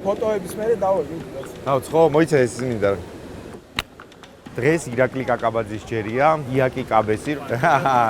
ფოტოების მერე დავიღე. ხო, მოიცა ეს მინდა. დღეს ირაკლი კაკაბაძის ჯერია, იაკი კაბესი.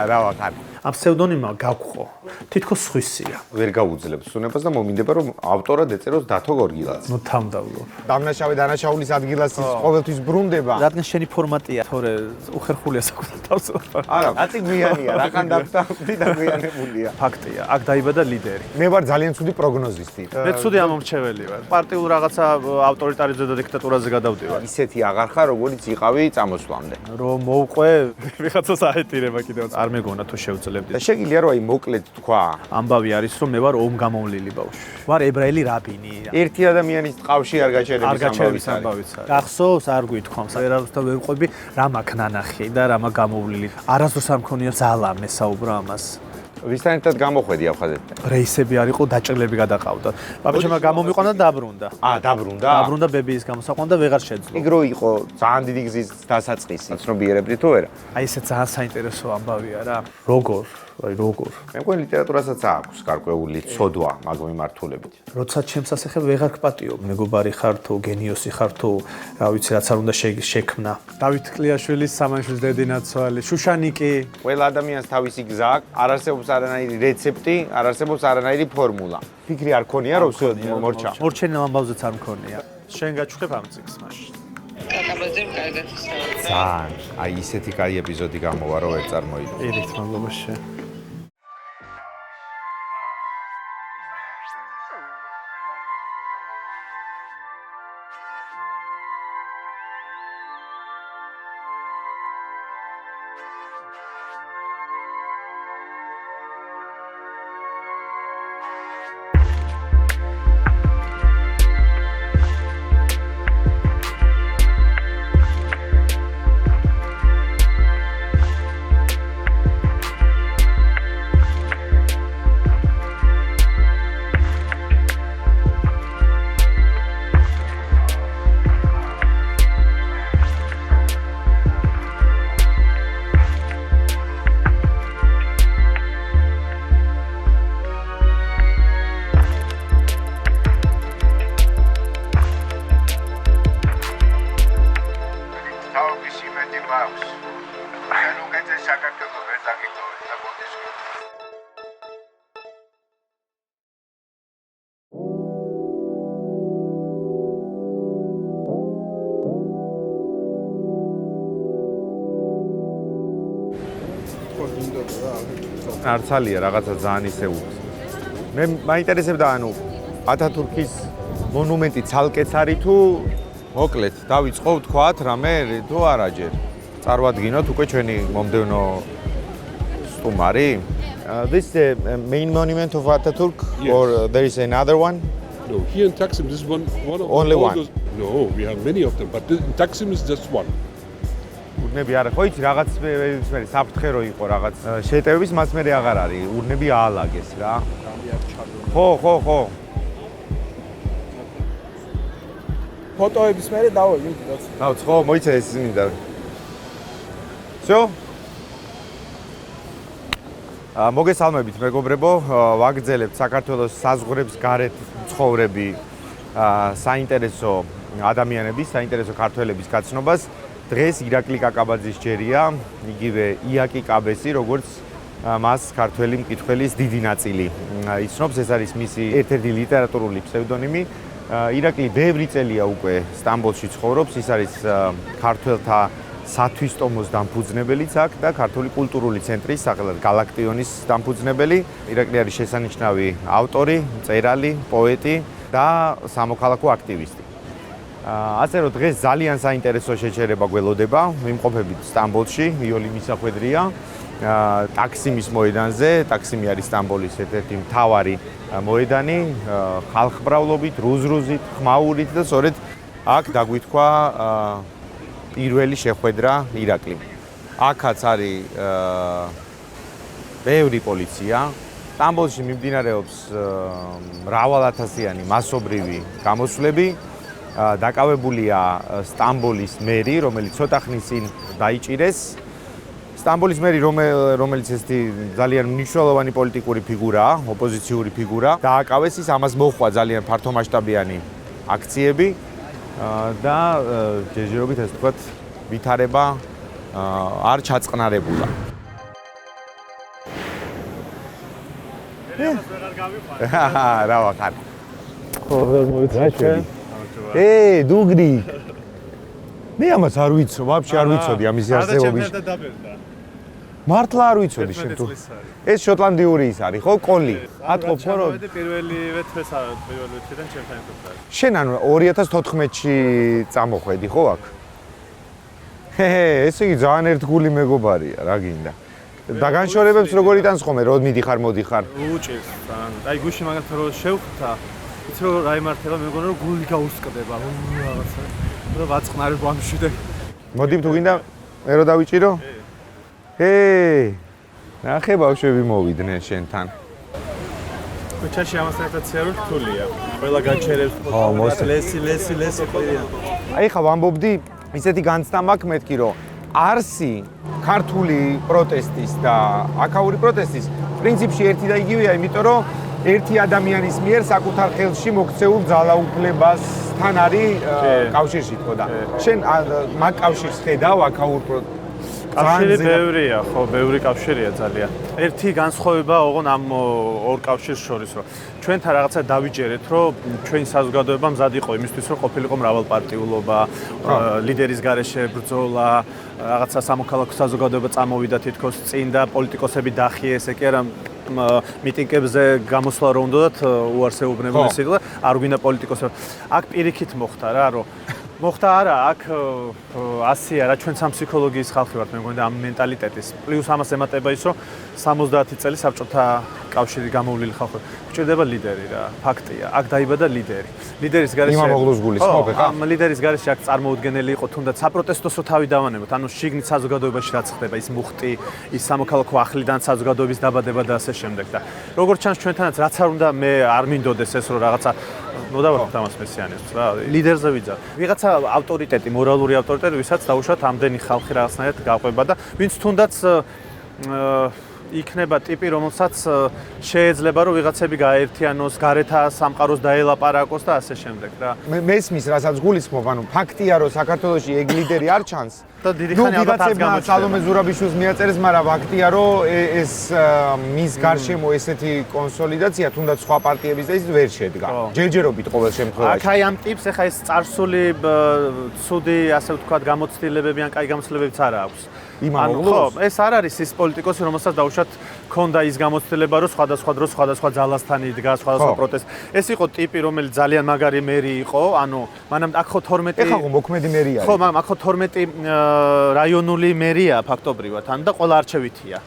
რა ვახარ. ამ ფსევდონიმმა გაგხო. თითქოს სხვისია. ვერ გაუძლებს უნებას და მომინდება რომ ავტორად ეწეროს დათო გორგილაძე. ნუ თამდავლობ. დამნაშავე დანაშაულის ადგილას ყოველთვის ბრუნდება. რადგან შენი ფორმატია, თორე უხერხულია საკუთარ თავს. არა, აწი გვიანია, რახან დავტავდი და გვიანებულია. ფაქტია, აქ დაიბადა ლიდერი. მე ვარ ძალიან ცუდი პროგნოზისტი. მე ცუდი ამომრჩეველი ვარ. პარტიულ რაღაცა ავტორიტარიზმზე და დიქტატურაზე გადავდივარ. ისეთი აღარ ხარ, როგორიც იყავი წამოსვლამდე. რომ მოვყვე, ვიღაცას აეტირება კიდევ. არ მეგონა თუ შევწ და შეგიძლია რომ აი მოკლედ თქვა. ამბავი არის რომ მე ვარ ომგამოვლილი ბავშვი. ვარ ებრაელი რაბინი. ერთი ადამიანის ტყავში არ გაჩერების ამბავიც არის. გახსოვს არ გვითქვამს, ვერავის და ვერ ყვები რა მაქვს ნანახი და რა მაქვს გამოვლილი. არასდროს არ მქონია ძალა მესაუბრა ამას. ვისთან ერთად გამოხვედი აფხაზეთიდან? რეისები არ იყო, დაჭრილები გადაყავდა. პაპაჩემ გამომიყვანა და დაბრუნდა. დაბრუნდა? დაბრუნდა ბებიის გამოსაყვანდა და ვეღარ შეძლო. იგრო იყო ძალიან დიდი გზის დასაწყისი. ცნობიერებდი თუ არა? აი ესე ძალიან საინტერესო ამბავია რა. როგორ? აი როგორ? მე მგონი ლიტერატურასაც აქვს გარკვეული ცოდვა მაგ მიმართულებით. როცა ჩემს ასეხებ ვეღარ გპატიობ, მეგობარი ხარ თუ გენიოსი ხარ თუ რა ვიცი რაც არ უნდა შექმნა. დავით კლიაშვილის სამანშვილის დედინაცვალი, შუშანიკი. ყველა ადამიანს თავისი გზა აქვს, არ არსებობს არანაირი რეცეპტი, არ არსებობს არანაირი ფორმულა. ფიქრი არ ქონია რომ მორჩა. მორჩენილ ამბავზეც არ მქონია. შენ გაჩვდებ ამ წიგნს მაშინ. კაკაბაძემ კარგად ისწავლა. ძალიან, აი ისეთი კაი ეპიზოდი გამოვა რომ ვერ წარმოიდგინე. ერით მადლობა შენ. არცალია რაღაცა ძალიან ისე უხს. მე მაინტერესებდა ანუ ათათურქის მონუმენტი ცალკეც არის თუ მოკლედ დავიწყო ვთქვათ რამე თუ არა ჯერ. წარვადგინოთ უკვე ჩვენი მომდევნო სტუმარი. This is the main monument of Ataturk or there is another one? No, here in Taksim this is one of Only all one. those, no, we have many of them, but in Taksim is just one. ურნები არა ხო იცი რაღაც მე საფრთხე რო იყო რაღაც შეტევების მას მე აღარ არის ურნები აალაგეს რა ხო ფოტოების მერე დავიღე დავც ხო მოიცა ეს მინდა всё მოგესალმებით მეგობრებო ვაგრძელებთ საქართველოს საზღვრებს გარეთ მცხოვრები საინტერესო ადამიანების საინტერესო ქართველების გაცნობას დღეს ირაკლი კაკაბაძის ჯერია, იგივე იაკი კაბესი, როგორც მას ქართველი მკითხველის დიდი ნაწილი იცნობს, ეს არის მისი ერთ-ერთი ლიტერატურული ფსევდონიმი. ირაკლი ბევრი წელია უკვე სტამბოლში ცხოვრობს, ის არის ქართველთა სათვისტომოს დამფუძნებელიც აქ და ქართული კულტურული ცენტრის სახელად გალაქტიონის დამფუძნებელი. ირაკლი არის შესანიშნავი ავტორი, მწერალი, პოეტი და სამოქალაქო აქტივისტი. ასე რომ დღეს ძალიან საინტერესო შეჩერება გველოდება, ვიმყოფებით სტამბოლში, იოლი მისახვედრია, ტაქსიმის მოედანზე. ტაქსიმი არის სტამბოლის ერთ-ერთი მთავარი მოედანი, ხალხმრავლობით, რუზრუზით, ხმაურით და სწორედ აქ დაგვითქვა პირველი შეხვედრა ირაკლიმ. აქაც არის ბევრი პოლიცია. სტამბოლში მიმდინარეობს მრავალათასიანი მასობრივი გამოსვლები. დაკავებულია სტამბოლის მერი, რომელიც ცოტა ხნის წინ დაიჭირეს. სტამბოლის მერი, რომელიც ესეთი ძალიან მნიშვნელოვანი პოლიტიკური ფიგურაა, ოპოზიციური ფიგურა, დააკავეს ის ამას მოხვა ძალიან ფართომასშტაბიანი აქციები და ჯერჯერობით ეს თქვათ ვითარება არ ჩაწყნარებულა. რა ვახარ? ხო, ვერ მოიცადე. დუგრი. მე ამას არ ვიცო, ვაფშე არ ვიცოდი ამის არსებობის. მართლა არ ვიცოდი შენ თუ. ეს შოტლანდიური ის არის, ხო, კოლი. ატყობ ხო რომ პირველივე თვეს არა, პირველივე თვიდან ჩემთან ერთად არის. შენ ანუ 2014-ში წამოხვედი, ხო აქ? ესე იგი ძალიან ერთგული მეგობარია, რა გინდა. და განშორებებს როგორ იტანს ხოლმე, რომ მიდიხარ, მოდიხარ? უჭირს, აი გუშინ მაგალითად რო შევხვდა, იცი რომ გაიმართება, მე მგონი რომ გული გაუსკდება, რაღაცა. და ვაწყნარებ ამშვიდე. მოდი თუ გინდა მე რო დავიჭირო? ნახე ბავშვები მოვიდნენ შენთან. კუჩაში ამასთან ერთად ცერო რთულია. ყველა გაჩერებს ლესი ყირია. აი ხა ვამბობდი, ისეთი განცდა მაქვს მეთქი რომ არსი ქართული პროტესტის და აქაური პროტესტის პრინციპში ერთი და იგივეა, იმიტომ რომ ერთი ადამიანის მიერ საკუთარ ხელში მოქცეულ ძალაუფლებასთან არის კავშირში თქო და შენ მაგ კავშირს ხედავ აქაურ კავშირი ბევრია, ხო, ბევრი კავშირია ძალიან. ერთი განსხვავება ოღონ ამ ორ კავშირს შორის, რომ ჩვენთან რაღაცა დავიჯერეთ, რომ ჩვენი საზოგადოება მზად იყო იმისთვის, რომ ყოფილიყო მრავალპარტიულობა, ლიდერის გარეშე ბრძოლა, რაღაცა სამოქალაქო საზოგადოება წამოვიდა თითქოს წინ და პოლიტიკოსები დახიეს, ეკი არა მიტინგებზე გამოსვლა რომ უნდათ უარსებობნებული სიტყვა, არ გვინდა პოლიტიკოსები. აქ პირიქით მოხდა რა, რომ მოხდა არა, აქ ასია რა, ჩვენ სამფსიქოლოგიის ხალხი ვართ, მე მგონი და ამ მენტალიტეტის. პლუს ამას ემატება ის, რომ 70 წელი საბჭოთა კავშირი გამოვლილი ხალხი. გვჭირდება ლიდერი რა, ფაქტია. აქ დაიბადა ლიდერი. ლიდერის გარეშე იმამოღლუს გულის ხო, ხა? ამ ლიდერის გარეშე აქ წარმოუდგენელი იყო თუნდაც საპროტესტოსო თავი დავანებოთ. ანუ შიგნით საზოგადოებაში რაც ხდება, ის მუხტი, ის სამოქალაქო ახლიდან საზოგადოების დაბადება და ასე შემდეგ და როგორც ჩანს ჩვენთანაც რაც არ უნდა მე არ მინდოდეს ეს რომ რაღაცა მოდავართ ამას მესიანებს რა ლიდერზე ვიძა. ვიღაცა ავტორიტეტი, მორალური ავტორიტეტი, ვისაც დაუშვათ ამდენი ხალხი რაღაცნაირად გაყვება და ვინც თუნდაც იქნება ტიპი, რომელსაც შეიძლება რომ ვიღაცები გააერთიანოს, გარეთა სამყაროს დაელაპარაკოს და ასე შემდეგ რა. მესმის, რასაც გულისხმობ, ანუ ფაქტია, რომ საქართველოში ეგ ლიდერი არ ჩანს. და დიდი ხანი ალბათ არ გამოჩნდება. სალომე ზურაბიშვილს მიაწერეს, მაგრამ ფაქტია, რომ ეს მის გარშემო ესეთი კონსოლიდაცია თუნდაც სხვა პარტიების და ის ვერ შედგა. ჯერჯერობით ყოველ შემთხვევაში. აქ აი ამ ტიპს ეხა ეს წარსული ცუდი, ასე ვთქვათ, გამოცდილებები ან კაი გამოცდილებებიც არ აქვს. ხო, ეს არ არის ის პოლიტიკოსი, რომელსაც დაუშვათ ქონდა ის გამოცდილება, რომ სხვადასხვა დროს სხვადასხვა ძალასთან იდგა, სხვადასხვა პროტესტ. ეს იყო ტიპი, რომელიც ძალიან მაგარი მერი იყო, ანუ მანამ აქ ხო 12 ეხა ხო მოქმედი მერი არის. ხო, მაგრამ აქ ხო 12 რაიონული მერია ფაქტობრივად, ან და ყველა არჩევითია.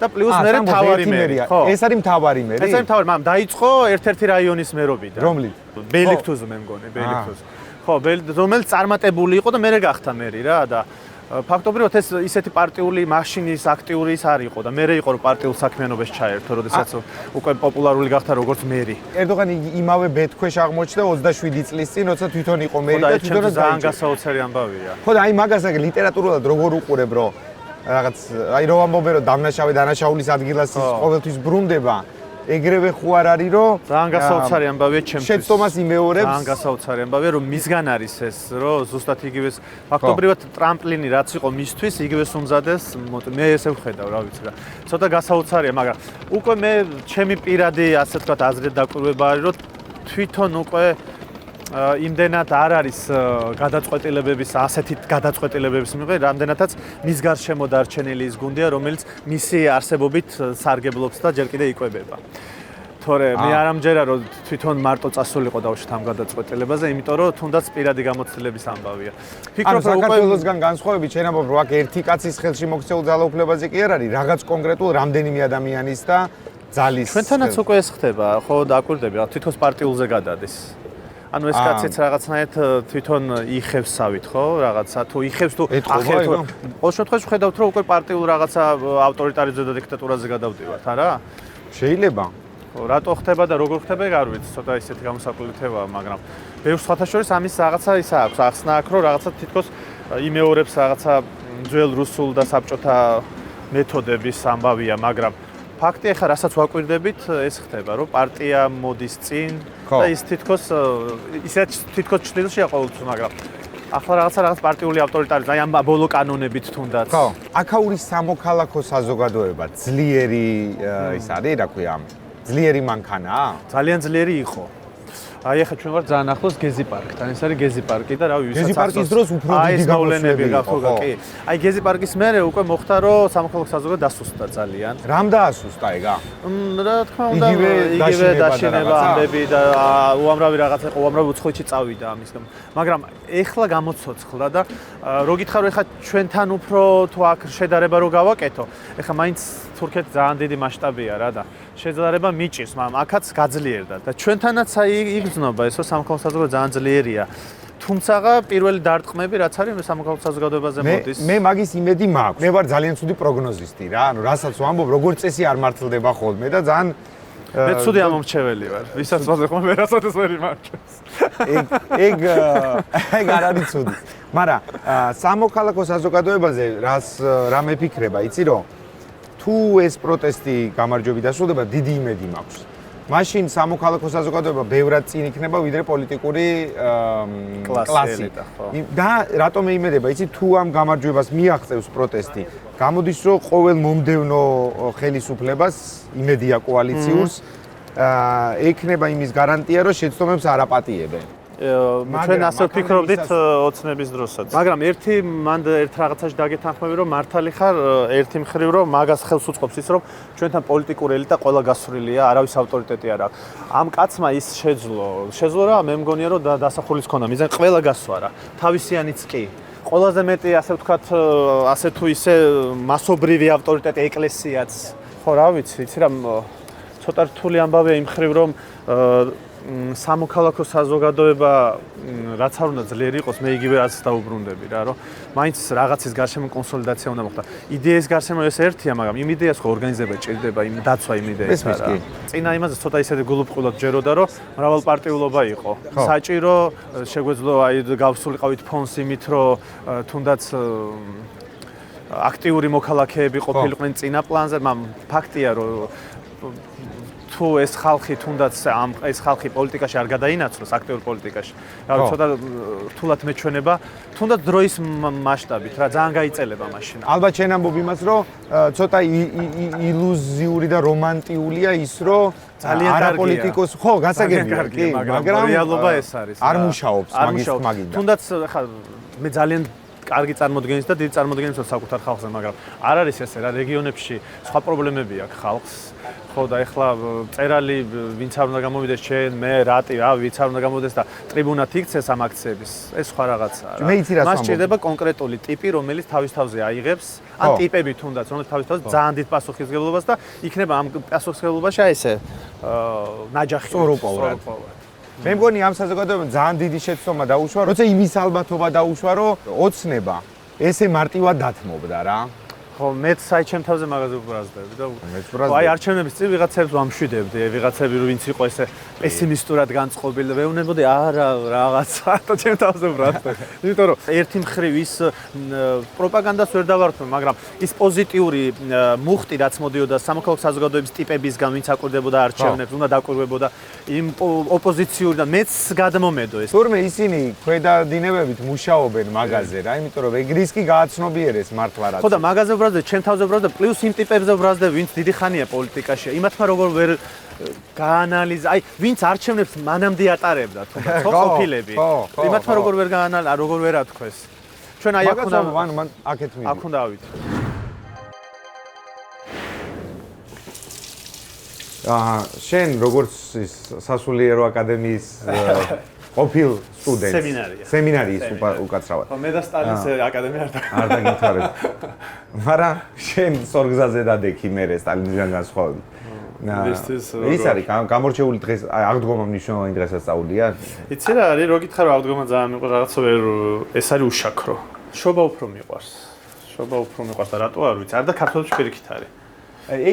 და პლუს მერე მთავარი მერია. ხო, ეს არის მთავარი მერი. ეს არის მთავარი, მაგრამ დაიწყო ერთ-ერთი რაიონის მერობიდან. რომლით? ბეილიქთუზი მე მგონი, ბეილიქთუზი. ხო, რომელიც წარმატებული იყო და მერე გახდა მერი რა და ფაქტობრივად ეს ისეთი პარტიული მაშინის აქტიური ის არ იყო და მერე იყო რომ პარტიულ საქმიანობაში ჩაერთო, როდესაც უკვე პოპულარული გახდა როგორც მერი. ერდოღანი იმავე ბეთქვეშ აღმოჩნდა 27 წლის წინ, როცა თვითონ იყო მერი და თვითონაც ძალიან გასაოცარი ამბავია. ხო და აი მაგას ლიტერატურულად როგორ უყურებ, რომ რაღაც აი რო ამბობენ რომ დამნაშავე დანაშაულის ადგილას ის ყოველთვის ბრუნდება. ეგრევე ხო არ არის რომ ძალიან გასაოცარი ამბავია ჩემთვის. შეცდომას იმეორებს. ძალიან გასაოცარი ამბავია რომ მისგან არის ეს რომ ზუსტად იგივეს ფაქტობრივად ტრამპლინი რაც იყო მისთვის იგივეს უმზადეს მე ესე ვხედავ რა ვიცი რა. ცოტა გასაოცარია, მაგრამ უკვე მე ჩემი პირადი ასე ვთქვათ აზრით დაკვირვება არის რომ თვითონ უკვე იმდენად არ არის გადაწყვეტილებების ასეთი გადაწყვეტილებების მიიღება, რამდენადაც მის გარშემო დარჩენილი ის გუნდია, რომელიც მისი არსებობით სარგებლობს და ჯერ კიდე იკვებება. თორე მე არ ამჯერა რომ თვითონ მარტო წასულიყო დავუშვათ ამ გადაწყვეტილებაზე, იმიტომ რომ თუნდაც პირადი გამოცდილების ამბავია. ფიქრობ რომ საქართველოსგან განსხვავებით შენ ამბობ რომ აქ ერთი კაცის ხელში მოქცეულ ძალაუფლებაზე კი არ არის, რაღაც კონკრეტულ რამდენიმე ადამიანის და ძალის. ჩვენთანაც უკვე ეს ხდება, ხო, დაკვირდები, რა თვითონ პარტიულზე გადადის. ანუ ეს კაციც რაღაცნაირად თვითონ იხევს სავით, ხო? რაღაცა თუ იხევს თუ ახერთ. ყოველ შემთხვევაში ხედავთ რომ უკვე პარტიულ რაღაცა ავტორიტარიზმზე და დიქტატურაზე გადავდივართ, არა? შეიძლება. რატო ხდება და როგორ ხდება, არ ვიცი, ცოტა ისეთი გამოსაკვლითებაა, მაგრამ ბევრ სხვათა შორის ამის რაღაცა ისა აქვს, ახსნა აქვს, რომ რაღაცა თითქოს იმეორებს რაღაცა ძველ რუსულ და საბჭოთა მეთოდების ამბავია, მაგრამ ფაქტია, ხა რასაც ვაკვირდებით, ეს ხდება, რომ პარტია მოდის წინ და ის თითქოს ჩრდილშია ყოველთვის, მაგრამ ახლა რაღაც პარტიული ავტორიტარიზმი, აი ამ ბოლო კანონებით თუნდაც. ხო, აქაური სამოქალაქო საზოგადოება ძლიერი ის არის, რა ქვია, ძლიერი მანქანაა? ძალიან ძლიერი იყო. აი ახლა ჩვენ ვართ ძალიან ახლოს გეზი პარკთან. ეს არის გეზი პარკი და რავი, გეზი პარკის დროს უფრო დიდი გამოვლენები გახდა, კი. აი გეზი პარკის მერე უკვე მოხდა, რომ სამოქალაქო საზოგადოება დასუსტდა ძალიან. რამ დაასუსტა ეგა? რა თქმა უნდა, იგივე დაშინება ამბები და უამრავი რაღაცა, უამრავი უცხოეთში წავიდა ამის გამო. მაგრამ ეხლა გამოცოცხლდა და რო გითხარ, ეხლა ჩვენთან უფრო თუ აქ შედარება რო გავაკეთო, ეხლა მაინც თურქეთი ძალიან დიდი მასშტაბია რა და შედარება მიჭირს, მაგრამ აქაც გაძლიერდა და ჩვენთანაც აი იგრძნობა ეს, რომ სამოქალაქო საზოგადოება ძალიან ძლიერია. თუმცა პირველი დარტყმები რაც არის სამოქალაქო საზოგადოებაზე მოდის. მე მაგის იმედი მაქვს. მე ვარ ძალიან ცუდი პროგნოზისტი რა, ანუ რასაც ვამბობ, როგორც წესი არ მართლდება ხოლმე და ძალიან მე ცუდი ამომრჩეველი ვარ. ვისაც ვაზე ხომ ვერასოდეს ვერ იმარჩევს. ეგ არ არის ცუდი. მაგრამ სამოქალაქო საზოგადოებაზე რა მეფიქრება, იცი რომ თუ ეს პროტესტი გამარჯვებით დასრულდება, დიდი იმედი მაქვს. მაშინ სამოქალაქო საზოგადოება ბევრად წინ იქნება, ვიდრე პოლიტიკური კლასი. და რატომ იმედება, იცი, თუ ამ გამარჯვებას მიაღწევს პროტესტი, გამოდის, რომ ყოველ მომდევნო ხელისუფლებას იმედია კოალიციურს, ექნება იმის გარანტია, რომ შეცდომებს არ აპატიებენ. ჩვენ ასე ვფიქრობდით ოცნების დროსაც. მაგრამ მან ერთ რაღაცაში დაგეთანხმები, რომ მართალი ხარ ერთი მხრივ, რომ მაგას ხელს უწყობს ის, რომ ჩვენთან პოლიტიკური ელიტა ყველა გასვლილია, არავის ავტორიტეტი არ აქვს. ამ კაცმა ის შეძლო რა, მე მგონია, რომ დასახულის ქონა მიზანი ყველა გასვა რა. თავისიანიც კი. ყველაზე მეტი ასე ვთქვათ, ასე თუ ისე მასობრივი ავტორიტეტი ეკლესიაც. ხო, რა ვიცი რა, ცოტა რთული ამბავია იმ მხრივ, რომ სამოქალაქო საზოგადოება რაც არ უნდა ძლიერი იყოს, მე იგივე რაც დაუბრუნდები რა, რომ მაინც რაღაცის გარშემო კონსოლიდაცია უნდა მოხდა. იდეის გარშემო ეს ერთია, მაგრამ იმ იდეას ხო ორგანიზება ჭირდება, იმ დაცვა იმ იდეის რა. წინა იმაზე ცოტა ისეთი გულუბრყვილად ჯეროდა, რომ მრავალპარტიულობა იყო. საჭირო შეგვეძლო აი გავსულიყავით ფონს იმით, რომ თუნდაც აქტიური მოქალაქეები ყოფილიყვნენ წინა პლანზე, მაგრამ ფაქტია, რომ თუ ეს ხალხი თუნდაც ეს ხალხი პოლიტიკაში არ გადაინაცვლოს აქტიურ პოლიტიკაში. რა ვიცი, ცოტა რთულად მეჩვენება, თუნდაც დროის მასშტაბით რა ძალიან გაიწელება მაშინ. ალბათ შენ ამბობ იმას, რომ ცოტა ილუზიური და რომანტიულია ის, რომ ძალიან არაპოლიტიკოს, ხო, გასაგებია, კი, მაგრამ რეალობა ეს არის. არ მუშაობს მაგის მაგიდა. თუნდაც ხა მე ძალიან კარგი წარმოდგენის და დიდი წარმოდგენის საკუთარ ხალხზე, მაგრამ არ არის ესე რა, რეგიონებში სხვა პრობლემები აქვს ხალხს. ხო და ეხლა წერალი ვინც არ უნდა გამოვიდეს შენ, მე, რატი, ვინც არ უნდა გამოვიდეს და ტრიბუნად იქცეს ამ აქციების, ეს სხვა რაღაცაა რა. მას ჭირდება კონკრეტული ტიპი, რომელიც თავის თავზე აიღებს, ან ტიპები თუნდაც, რომელიც თავის თავზე ძალიან დიდ პასუხისმგებლობას და იქნება ამ პასუხისმგებლობაში აი ესე ნაჯახი სწოროპოვად. მე მგონი ამ საზოგადოებამ ძალიან დიდი შეცდომა დაუშვა, როცა იმის ალბათობა დაუშვა, რომ ოცნება ესე მარტივად დათმობდა რა. ხო, მეც აი ჩემ თავზე მაგაზე ვბრაზდები და აი არჩევნების წინ ვიღაცებს ვამშვიდებდი, ვიღაცები ვინც იყო ესე პესიმისტურად განწყობილი და ვეუბნებოდი არა რაღაცა და ჩემ თავზე ვბრაზდები. იმიტომ რომ ერთი მხრივ ის პროპაგანდას ვერ დავარქმევ, მაგრამ ის პოზიტიური მუხტი რაც მოდიოდა სამოქალაქო საზოგადოების ტიპებისგან, ვინც აკვირდებოდა არჩევნებს, უნდა დაკვირვებოდა იმ ოპოზიციური და მეც გადმომედო ეს. თურმე ისინი ქვედა დინებებით მუშაობენ მაგაზე რა, იმიტომ რომ ეგ რისკი გააცნობიერეს მართლა რაც. ხო და მაგაზე ჩემ თავზე ვბრაზდებ, პლუს იმ ტიპებზე ვბრაზდებ, ვინც დიდი ხანია პოლიტიკაში. იმათმა როგორ ვერ გაანალიზა, აი, ვინც არჩევნებს მანამდე ატარებდა, თუნდაც ხო ყოფილები. იმათმა როგორ ვერ გაანალიზა, როგორ ვერ ათქვეს. ჩვენ აი აქ უნდა მან აქეთ მივიდა. აქ უნდა ავიდეთ. შენ როგორც ის სასულიერო აკადემიის ყოფილ სტუდენტი. სემინარიის უკაცრავად. მე და სტალინის აკადემია არ დაგითვალეთ. მაგრამ შენ სორგზაზე დადექი მე სტალინისგან განსხვავებით. ის არის გამორჩეული დღეს აღდგომა მნიშვნელოვანი დღესასწაულია. იცი რა არის, რო გითხარ აღდგომა ძალიან მიყვარს, რაღაცა ვერ ეს არის უშაქრო. შობა უფრო მიყვარს და რატო არ ვიცი, არ და ქართულში პირიქით არის.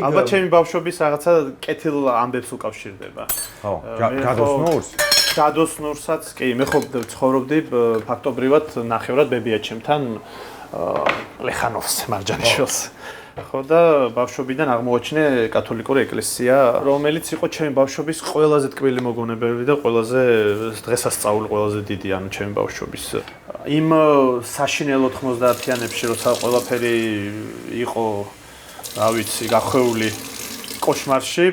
ალბათ ჩემი ბავშვობის რაღაცა კეთილ ამბებს უკავშირდება. ხო, ჯადოსნურს. ჯადოსნურსაც, კი, მე ხო ცხოვრობდი ფაქტობრივად ნახევრად ბებია ჩემთან ლეხანოვს, მარჯანიშვილს. ხო და ბავშვობიდან აღმოაჩინე კათოლიკური ეკლესია, რომელიც იყო ჩემი ბავშვობის ყველაზე ტკბილი მოგონებები და ყველაზე დღესასწაული ყველაზე დიდი, ანუ ჩემი ბავშვობის. იმ საშინელო 90-იანებში, როცა ყველაფერი იყო, რა ვიცი, გახვეული კოშმარში,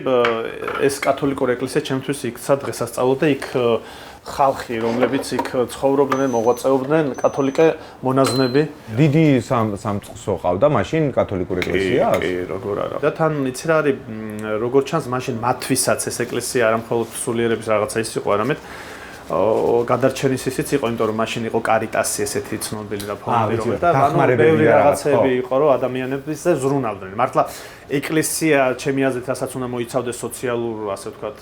ეს კათოლიკური ეკლესია ჩემთვის იქცა დღესასწაულად და იქ ხალხი, რომლებიც იქ ცხოვრობდნენ, მოღვაწეობდნენ, კათოლიკე მონაზვნები. დიდი სამწყსო ყავდა მაშინ კათოლიკური ეკლესია? კი, როგორ არა. და თან იცი რა არის, როგორ ჩანს მაშინ მათვისაც ეს ეკლესია არა მხოლოდ სულიერების რაღაცა ის იყო, არამედ გადარჩენის ისიც იყო, იმიტომ რომ მაშინ იყო კარიტასი ესეთი ცნობილი რა ფონდი, რომელიც და ბევრი რაღაცები იყო, რომ ადამიანებს ზრუნავდნენ. მართლა ეკლესია ჩემი აზრით რასაც უნდა მოიცავდეს სოციალურ, ასე ვთქვათ,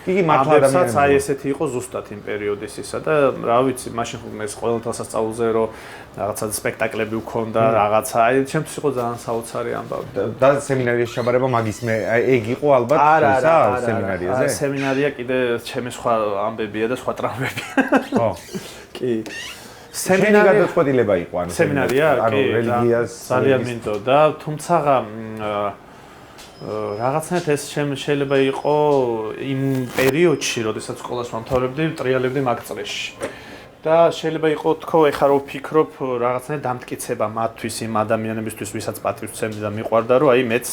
იგი მართლა ადამიანებს აი ესეთი იყო ზუსტად იმ პერიოდის ისა და რა ვიცი, მაშინ ხო ეს ყველა დასასწაულზე რომ რაღაცა სპექტაკლები უქონდა, რაღაცა, აი ჩემთვის იყო ძალიან საოცარი ამბავი. და სემინარიაში ჩაბარება მაგის მე ეგ იყო ალბათ ისა სემინარიაზე? სემინარია კიდე ჩემი სხვა ამბებია და სხვა ტრამვებია. ხო. კი. სემინარი გადაწყვეტილება იყო, ანუ სემინარია, ანუ რელიგიას ძალიან მინდოდა, თუმცა რაღაცნაირად ეს შეიძლება იყო იმ პერიოდში, როდესაც სკოლას ვამთავრებდი, ტრიალებდი მაგწრეში. და შეიძლება იყო თქო, ეხლა რო ვფიქრობ, რაღაცნაირად დამტკიცება მათთვის იმ ადამიანებისთვის, ვისაც პატივს ვცემდი და მიყვარდა, რომ აი მეც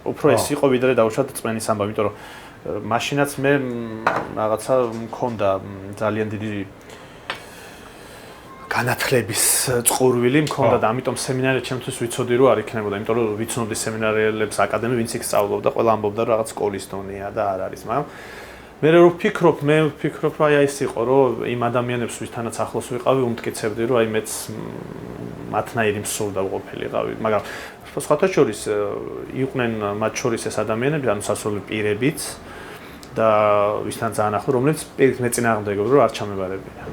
უფრო ეს იყო ვიდრე დავუშვათ წმენის ამბავი, იმიტომ რომ მაშინაც მე რაღაცა მქონდა ძალიან დიდი განათლების წყურვილი მქონდა და ამიტომ სემინარია ჩემთვის ვიცოდი რომ არ იქნებოდა, იმიტომ რომ ვიცნობდი სემინარიელებს აკადემია, ვინც იქ სწავლობდა, ყველა ამბობდა რომ რაღაც სკოლის დონეა და არ არის, მაგრამ მე რო ვფიქრობ, რომ აი ეს იყო, რომ იმ ადამიანებს ვისთანაც ახლოს ვიყავი, უმტკიცებდი რომ აი მეც მათნაირი მსურდა ვყოფილიყავი, მაგრამ სხვათა შორის იყვნენ მათ შორის ეს ადამიანები, ანუ სასწავლო პირებიც და ვისთან ძალიან ახლო, რომლებიც მეწინააღმდეგებდნენ რომ არ ჩამებარებინა.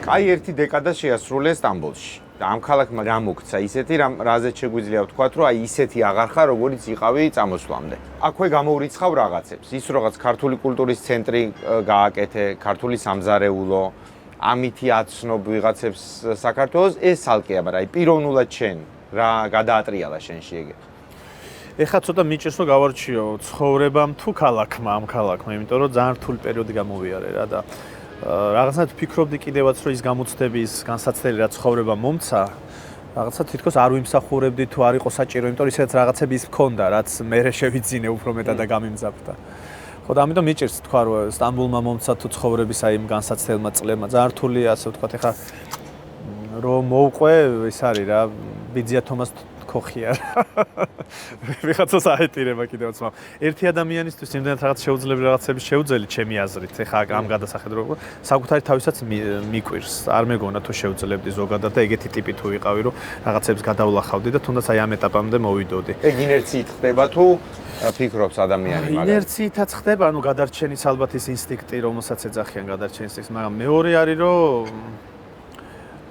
აი ერთი დეკადა შეასრულე სტამბოლში. და ამ ქალაქმა გამოგცა ისეთი, რაზეც შეგვიძლია ვთქვათ, რომ აი ისეთი აღარ ხარ, როგორიც იყავი წამოსვლამდე. აქვე გამოურიცხავ რაღაცებს. ის რაღაც ქართული კულტურის ცენტრი გააკეთე, ქართული სამზარეულო, ამითი აცნობ ვიღაცებს საქართველოს, ეს ალკეა, მაგრამ აი პიროვნულად შენ რა გადაატრიალა შენში ეგ? ეხლა ცოტა მიჭირს რომ გავარჩიო ცხოვრებამ თუ ქალაქმა, ამ ქალაქმა, იმიტომ რომ ძალიან რთული პერიოდი გამოვიარე რა და რაღაცნაირად ვფიქრობდი კიდევაც რომ ის გამოცდები, ის განსაცდელი რა ცხოვრება მომცა, რაღაცა თითქოს არ ვიმსახურებდი თუ არ იყო საჭირო, იმიტომ რომ ისედაც რაღაცები ის მქონდა, რაც მე შევიძინე უფრო მეტად და გამიმძაფრდა. ხო და ამიტომ მიჭირს თქვა რომ სტამბოლმა მომცა თუ ცხოვრების აი იმ განსაცდელმა წლებმა ძალიან რთულია, ასე ვთქვათ, ეხლა რომ მოვყვე, ის არის რა, ბიძია თომას ხოხია. ვიღაცას აეტირება კიდევაც, მაგრამ ერთი ადამიანისთვის იმდენად რაღაც შეუძლებელი რაღაცები შეუძლელი ჩემი აზრით, ეხლა ამ გადასახედროება საკუთარი თავისაც მიკვირს. არ მეგონა თუ შეუძლებდი ზოგადად და ეგეთი ტიპი თუ ვიყავი, რომ რაღაცებს გადავლახავდი და თუნდაც აი ამ ეტაპამდე მოვიდოდი. ეგ ინერციით ხდება თუ ფიქრობს ადამიანი მაგას? ინერციითაც ხდება, ანუ გადარჩენის ალბათ ის ინსტინქტი, რომელსაც ეძახიან გადარჩენის ინსტინქტს, მაგრამ მეორე არის რომ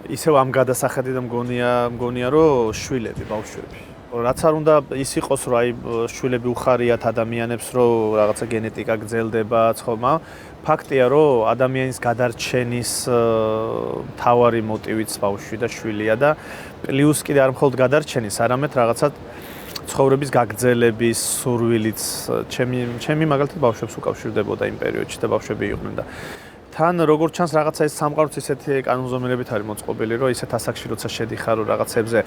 ისევ ამ გადასახედი და მგონია რომ შვილები, ბავშვები. რაც არ უნდა ის იყოს, რომ აი შვილები უხარიათ ადამიანებს, რომ რაღაცა გენეტიკა გრძელდება, ხომ? ფაქტია, რომ ადამიანის გადარჩენის მთავარი მოტივიც ბავშვი და შვილია და პლუს კიდე არ მხოლოდ გადარჩენის, არამედ რაღაცა ცხოვრების გაგრძელების სურვილიც ჩემი მაგალითად ბავშვებს უკავშირდებოდა იმ პერიოდში და ბავშვები იყვნენ და თან როგორ ჩანს რაღაცა ეს სამყაროც ისეთი კანონზომიერებით არის მოწყობილი, რომ ისეთ ასაკში როცა შედიხარ რაღაცებზე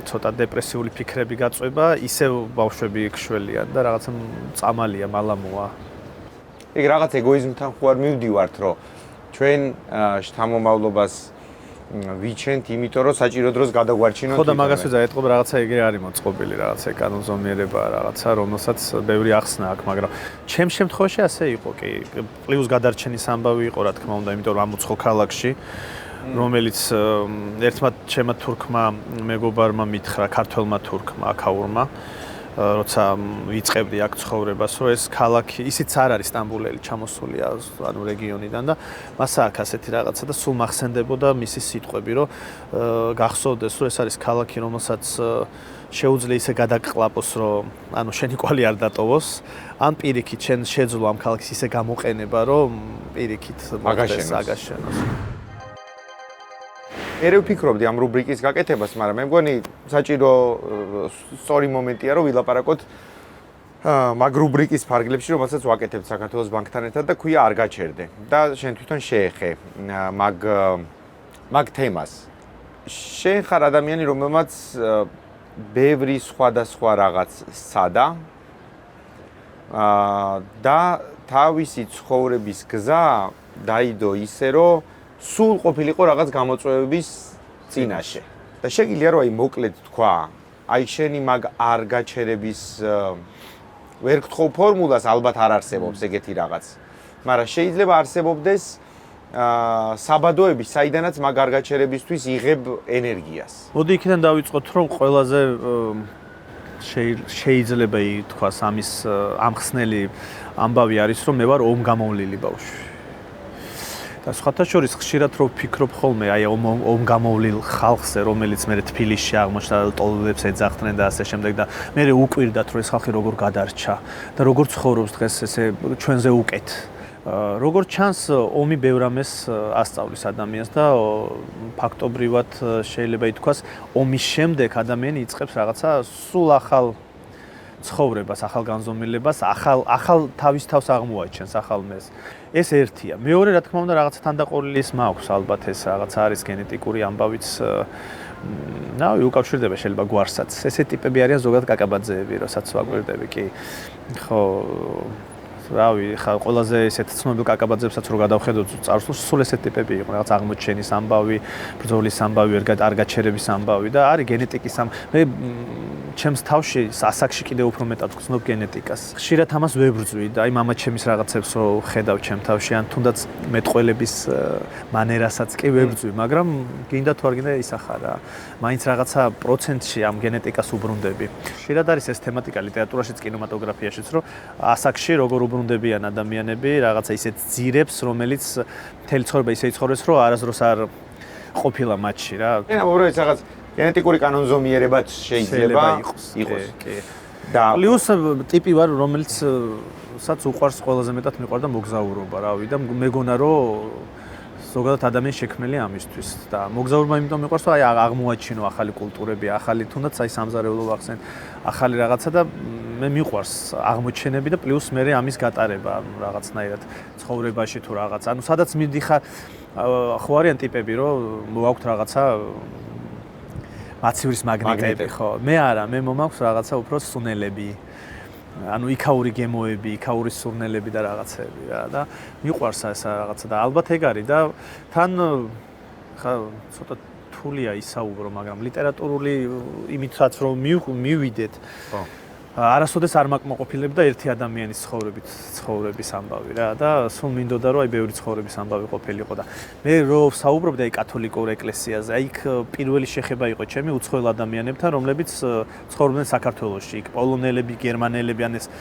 ცოტა დეპრესიული ფიქრები გაწვება, ისევ ბავშვები იქშველიან და რაღაცა წამალია, მალამოა. ეგ რაღაც ეგოიზმთან ხო არ მივდივართ, რომ ჩვენ შთამომავლობას ვიჩენთ, იმიტომ რომ საჭირო დროს გადაგვარჩინოთ. ხო და მაგას ვეძაეთყობ, რაღაცა ეგრე არის მოწყობილი, რაღაცა კანონზომიერება, რაღაცა რომელსაც ბევრი ახსნა აქვს, მაგრამ ჩემ შემთხვევაში ასე იყო კი. პლუს გადარჩენის ამბავი იყო, რა თქმა უნდა, იმიტომ რომ ამოწყო ქალაქში, რომელიც ერთმა ჩემმა თურქმა მეგობარმა მითხრა, ქართველმა თურქმა, აქაურმა, როცა ვიწყებდი აქ ცხოვრებას, რომ ეს ქალაქი ისიც არ არის სტამბოლელი, ჩამოსულია ანუ რეგიონიდან და მას აქვს ასეთი რაღაცა და სულ მახსენდებოდა მისი სიტყვები, რომ გახსოვდეს, რომ ეს არის ქალაქი, რომელსაც შეუძლია ისე გადაგყლაპოს, რომ ანუ შენი კვალი არ დატოვოს, ან პირიქით შენ შეძლო ამ ქალაქის ისე გამოყენება, რომ პირიქით აგაშენოს. მე ვფიქრობდი ამ რუბრიკის გაკეთებას, მაგრამ მე მგონი საჭირო სწორი მომენტია, რომ ვილაპარაკოთ მაგ რუბრიკის ფარგლებში, რომელსაც ვაკეთებთ საქართველოს ბანკთან ერთად და ქვია არ გაჩერდე. და შენ თვითონ შეეხე მაგ თემას. შენ ხარ ადამიანი, რომელმაც ბევრი სხვადასხვა რაღაც სცადა და თავისი ცხოვრების გზა დაიდო ისე, რომ სულ ყოფილიყო რაღაც გამოწვევების წინაშე. და შეგიძლია რომ აი მოკლედ თქვა, აი შენი მაგ არ გაჩერების ვერ გთხოვ ფორმულას, ალბათ არ არსებობს ეგეთი რაღაც. მაგრამ შეიძლება არსებობდეს საბადოები, საიდანაც მაგ არ გაჩერებისთვის იღებ ენერგიას. მოდი იქიდან დავიწყოთ, რომ ყველაზე შეიძლება ითქვას ამის ამხსნელი ამბავი არის, რომ მე ვარ ომგამოვლილი ბავშვი. და სხვათა შორის ხშირად რო ვფიქრობ ხოლმე აი ომგამოვლილ ხალხზე, რომელიც მე თბილისში აღმოჩნდა, ტოლებს ეძახდნენ და ასე შემდეგ და მე უკვირდათ, რომ ეს ხალხი როგორ გადარჩა და როგორ ცხოვრობს დღეს ესე ჩვენზე უკეთ. როგორც ჩანს, ომი ბევრ ამას ასწავლის ადამიანს და ფაქტობრივად შეიძლება ითქვას, ომის შემდეგ ადამიანი იწყებს რაღაცა სულ ახალ ცხოვრებას, ახალ განზომილებას, ახალ თავის თავს აღმოაჩენს, ახალ მეს. ეს ერთია. მეორე, რა თქმა უნდა, რაღაცა თანდაყოლილი ის მაქვს, ალბათ ეს რაღაცა არის გენეტიკური ამბავიც. ნავი უკავშირდება შეიძლება გვარსაც. ესე ტიპები არიან ზოგადად კაკაბაძეები, რასაც ვაკვირდები კი. ხო, რავი, ხა ყველაზე ესეთ ცნობილ კაკაბაძეებსაც რო გადავხედოთ წარსულს, სულ ესეთ ტიპები იყო, რაღაც აღმოჩენის ამბავი, ბრძოლის ამბავი, არ გაჩერების ამბავი და არის გენეტიკის მე ჩემს თავში ასაკში კიდევ უფრო მეტად ვცნობ გენეტიკას. ხშირად ამას ვებრძვი და აი მამაჩემის რაღაცებს რო ხედავ ჩემ თავში, ან თუნდაც მეტყველების მანერასაც კი ვებრძვი, მაგრამ გინდა თუ არ გინდა ისახარა. მაინც რაღაცა პროცენტში ამ გენეტიკას უბრუნდები. ხშირად არის ეს თემატიკა ლიტერატურაშიც, კინემატოგრაფიაშიც, რომ ასაკში როგორ უბრუნდებიან ადამიანები რაღაცა ისეთ ძირებს, რომელიც მთელი ცხოვრება ისე იცხოვრეს, რომ არასდროს არ ყოფილა მათში რა. უბრალოდ რაღაც გენეტიკური კანონზომიერებაც შეიძლება იყოს. კი. და პლუს ტიპი ვარ, რომელიცაც უყვარს ყველაზე მეტად მიყვარდა მოგზაურობა, რავი და მეგონა რომ ზოგადად ადამიანს შექმნელი ამისთვის და მოგზაურობა იმიტომ მიყვარს, რომ აი აღმოაჩინო ახალი კულტურები, ახალი თუნდაც აი სამზარეულო ვახსენ, ახალი რაღაცა და მე მიყვარს აღმოჩენები და პლუს მე ამის გატარება რაღაცნაირად ცხოვრებაში თუ რაღაც. ანუ სადაც მიდიხარ, ხო არიან ტიპები, რომ მოაქვთ რაღაცა მაცივრის მაგნიტები, ხო. მე არა, მე მომაქვს რაღაცა უფრო სუნელები. ანუ იქაური გემოები, იქაური სურნელები და რაღაცები რა და მიყვარს ეს რაღაცა და ალბათ ეგ არის და თან ხა ცოტა რთულია ისაუბრო, მაგრამ ლიტერატურული იმითაც რომ მივიდეთ. ხო. არასოდეს არ მაკმოყოფილებდა ერთი ადამიანის ცხოვრების ამბავი რა და სულ მინდოდა რომ აი ბევრი ცხოვრების ამბავი ყოფილიყო და მე რო საუბრობდი აი კათოლიკურ ეკლესიაზე, აი იქ პირველი შეხება იყო ჩემი უცხოელ ადამიანებთან, რომლებიც ცხოვრობდნენ საქართველოში, იქ პოლონელები, გერმანელები, ან ეს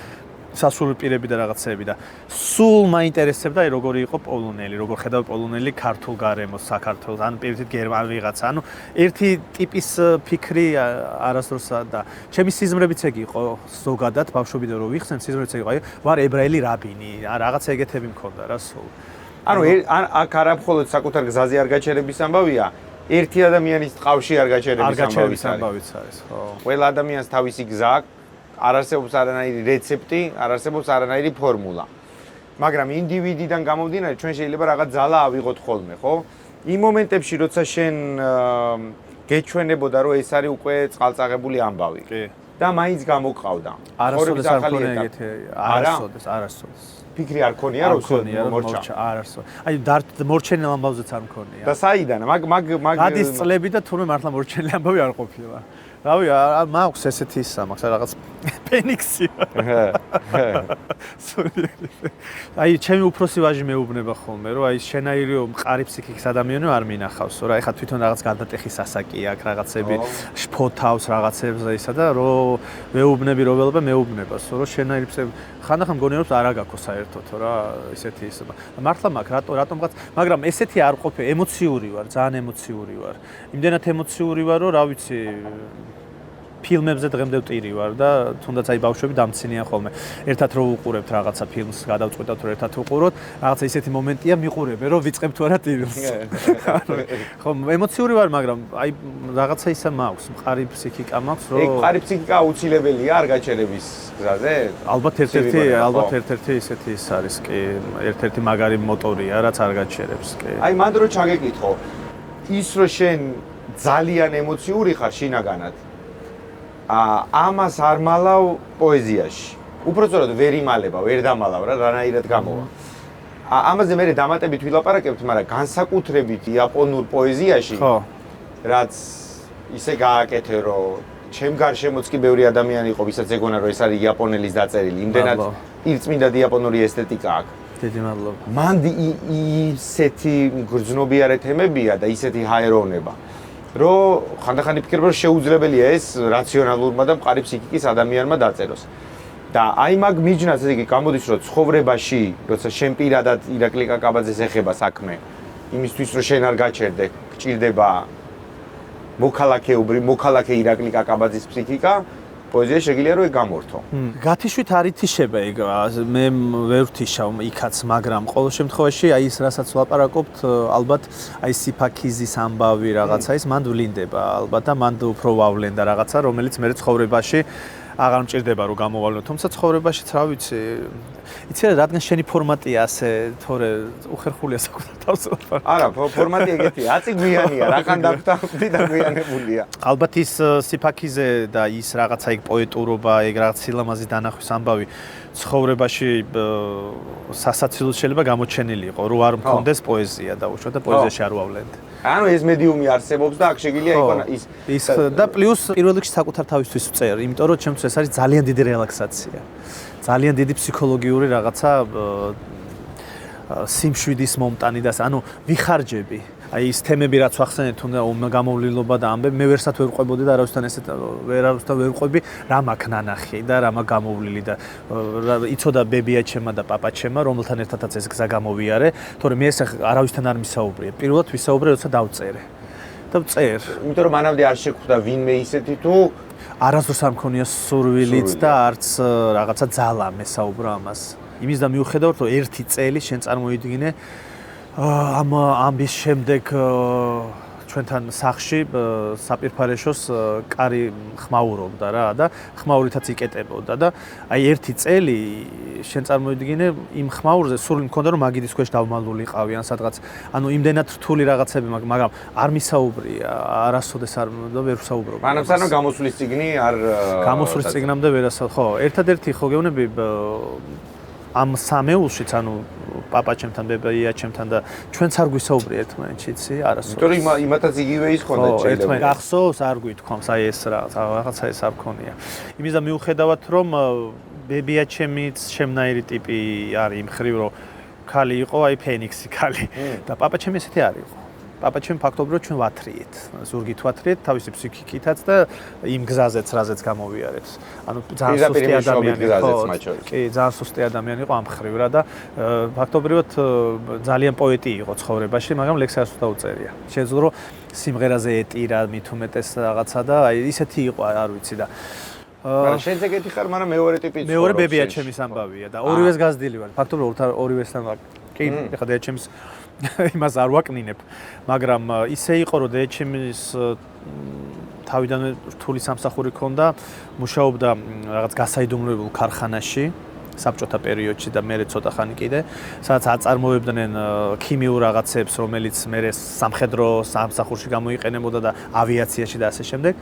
სასულიერო პირები და რაღაცეები და სულ მაინტერესებდა აი როგორი იყო პოლონელი, როგორ ხედავ პოლონელი ქართულ გარემოს საქართველოს, ან პირდით გერმანულ ვიღაცა, ანუ ერთი ტიპის ფიქრი არასდროსა და ჩემი სიზმრებიც ეგ იყო ზოგადად ბავშვობიდან რო ვიხსენ, სიზმრებიც ეგ იყო, აი ვარ ებრაელი რაბინი, რაღაცა ეგეთები მქონდა რა სულ. ანუ აქ არა მხოლოდ საკუთარ გზაზე არ გაჩერების ამბავია, ერთი ადამიანის ტყავში არ გაჩერების ამბავიც არის, ხო. ყველა ადამიანს თავისი გზა აქვს. არ არსებობს არანაირი რეცეპტი, არ არსებობს არანაირი ფორმულა. მაგრამ ინდივიდიდან გამომდინარე, ჩვენ შეიძლება რაღაც ძალა ავიღოთ ხოლმე, ხო? იმ მომენტებში, როცა შენ გეჩვენებოდა, რომ ეს არის უკვე წყალწაღებული ამბავი. კი. და მაინც გამოყავდა. არასოდეს არ მქონია ეგეთი, არასოდეს. ფიქრი არ ქონია, რომ მორჩა. არასოდეს. აი მორჩენილ ამბავზეც არ მქონია. და საიდან? მაგ გადის წლები და თურმე მართლა მორჩენილი ამბავი არ ყოფილა. რავი, მაქვს ესეთი ისა, მაქვს რაღაც ფენიქსი. აი, ჩემი უფროსი ვაჟი მეუბნება ხოლმე, რომ აი შენაირი მყარი ფსიქიკის ადამიანი არ მინახავს, რა, ეხლა თვითონ რაღაც გარდატეხის ასაკი აქვს, რაღაცები შფოთავს რაღაცებს და ისა და რომ მეუბნები რო ველება, მეუბნებას, რომ შენაირი ხანდახან მგონია რომ არა გაქვს საერთოდ რა, ესეთი ის. მართლა მაქვს, რატომღაც, მაგრამ ესეთი არ ყოფილი, ემოციური ვარ, ძალიან ემოციური ვარ. იმდენად ემოციური ვარ, რომ რა ვიცი ფილმებზე დღემდე ვტირი ვარ და თუნდაც აი ბავშვები დამცინიან ხოლმე. ერთად რო უყურებთ რაღაცა ფილმს, გადავწყვეტავთ რომ ერთად უყუროთ, რაღაცა ისეთი მომენტია მიყურებენ, რომ ვიწყებთ თუ არა ტირილს. ხო, ემოციური ვარ, მაგრამ აი რაღაცა ისა მაქვს, მყარი ფსიქიკა მაქვს, რომ ეგ მყარი ფსიქიკა აუცილებელია არ გაჩერების გზაზე? ალბათ ერთ-ერთი ისეთი ის არის კი, ერთ-ერთი მაგარი მოტორია, რაც არ გაჩერებს კი. აი მანდ რო ჩაგეკითხო, ის რო შენ ძალიან ემოციური ხარ შინაგანად. ამას არ მალავ პოეზიაში. უпростоროდ ვერ იმალებავ, ვერ დამალავ რა, რანაირად გამოვა. ამაზე მე დამატებით ვილაპარაკებთ, მაგრამ განსაკუთრებით იაპონურ პოეზიაში, ხო, რაც ისე გააკეთე, რომ ჩემ გარშემოც კი ბევრი ადამიანი იყო, ვისაც ეგონა რომ ეს არის იაპონელის დაწერილი. იმდენად პირწმინდად იაპონური ესთეტიკა აქვს. დიდი მადლობა. მანდ ისეთი გრძნობიარე თემებია და ისეთი ჰაეროვნება, რომ ხანდახან იფიქრებ, რომ შეუძლებელია ეს რაციონალურმა და მყარი ფსიქიკის ადამიანმა დაწეროს. და აი მაგ მიჯნას ესე იგი გამოდის, რომ ცხოვრებაში, როცა შენ პირადად ირაკლი კაკაბაძეს ეხება საქმე, იმისთვის რომ შენ არ გაჩერდე, გჭირდება მოქალაქე ირაკლი კაკაბაძის ფსიქიკა, პოეზია შეგიძლია რომ ეგ გამორთო. გათიშვით არ ითიშება ეგ, მე ვერ ვთიშავ იქაც, მაგრამ ყოველ შემთხვევაში აი ის რასაც ვლაპარაკობთ, ალბათ აი სიფაქიზის ამბავი რაღაცა ის მანდ ვლინდება ალბათ და მანდ უფრო ვავლენ და რაღაცა, რომელიც მე ცხოვრებაში აღარ მჭირდება რომ გამოვალო, თუმცა ცხოვრებაშიც რა ვიცი, იცი რა, რადგან შენი ფორმატია ასე, თორე უხერხულია საკუთარ თავს ვარ. არა, ფორმატი ეგეთია, აწიგვიანია, რახან დავთანხმდი და გვიანებულია. ალბათ ის სიფაქიზე და ის რაღაცა ეგ პოეტურობა, ეგ რაღაც სილამაზის დანახვის ამბავი ცხოვრებაში სასაცილოდ შეიძლება გამოჩენილი იყო, რომ არ მქონდეს პოეზია დაუშვათ და პოეზიაში არ ვავლენდე. ანუ ეს მედიუმი არსებობს და აქ შეგიძლია იქონა ის და პლუს პირველ რიგში საკუთარ თავისთვის ვწერ, იმიტომ რომ ჩემთვის ეს არის ძალიან დიდი რელაქსაცია. ძალიან დიდი ფსიქოლოგიური რაღაცა სიმშვიდის მომტანი და ანუ ვიხარჯები. აი ის თემები რაც ვახსენეთ, თუნდა გამოვლილობა და ამბები, მე ვერსად ვერ ყვებოდი და არავისთან ესეთ არავისთან ვერ ყვები, რა მაქვს ნანახი და რა მაქვს გამოვლილი და იცოდა ბებიაჩემა და პაპაჩემა, რომელთან ერთადაც ეს გზა გამოვიარე, თორემ მე ეს არავისთან არ მისაუბრია. პირველად ვისაუბრე, როცა დავწერე. და ვწერ. იმიტომ რომ მანამდე არ შეხვდა ვინმე ისეთი თუ არასდროს არ მქონია სურვილიც და არც რაღაცა ძალა მესაუბრა ამას. იმის და მიუხედავად, რომ ერთი წელი შენ წარმოიდგინე ამ ამბის შემდეგ ჩვენთან სახში საპირფარეშოს კარი ხმაურობდა რა და ხმაურითაც იკეტებოდა და აი ერთი წელი შენ წარმოიდგინე იმ ხმაურზე სული მქონდა რომ მაგიდის ქვეშ დავმალულიყავი ან სადღაც ანუ იმდენად რთული რაღაცები მაგრამ არ მისაუბრია არასოდეს არ და ვერ ვსაუბრობ. მანამ სანამ გამოსulis წიგნი არ გამოსulis წიგნამდე ვერასად ხო ერთადერთი ხო გეუბნები ამ სამეულშიც ანუ პაპაჩემთან ბებიაჩემთან და ჩვენც არ გვისაუბრია ერთმანეთში იცი არასოდეს. იმიტომ რომ იმათაც იგივე ის ხონდა შეიძლება. ერთმანეთს გახსოვს არ გვითქვამს აი ეს რაღაცა ეს არ ქონია. იმის და მიუხედავად რომ ბებიაჩემიც შემნაირი ტიპი არის იმ ხრივ რომ ქალი იყო აი ფენიქსი ქალი და პაპაჩემი ესეთი არ იყო. პაპაჩემ ფაქტობრივად ჩვენ ვათრიეთ, ზურგით ვათრიეთ თავისი ფსიქიკითაც და იმ გზაზეც რაზეც გამოვიარეთ. ანუ ძალიან სუსტი ადამიანი იყო. კი, ძალიან სუსტი ადამიანი იყო ამ ხრივ რა და ფაქტობრივად ძალიან პოეტი იყო ცხოვრებაში, მაგრამ ლექსიას დაუწერია. შეძლო რომ სიმღერაზე ეტირა მით უმეტეს რაღაცა და აი ისეთი იყო, არ ვიცი და მაგრამ შენ ეგეთი ხარ, მაგრამ მეორე ტიპი ცხოვრობს. მეორე ბებიაჩემის ამბავია და ორივეს გაზრდილი ვარ. ფაქტობრივად ორივესთან კი, ეხლა დედაჩემის იმას არ ვაკნინებ, მაგრამ ისე იყო რომ დედაჩემის თავიდანვე რთული სამსახური ჰქონდა, მუშაობდა რაღაც გასაიდუმლოებულ ქარხანაში საბჭოთა პერიოდში და მერე ცოტა ხანი კიდე, სადაც აწარმოებდნენ ქიმიურ რაღაცებს, რომელიც მერე სამხედრო სამსახურში გამოიყენებოდა და ავიაციაში და ასე შემდეგ.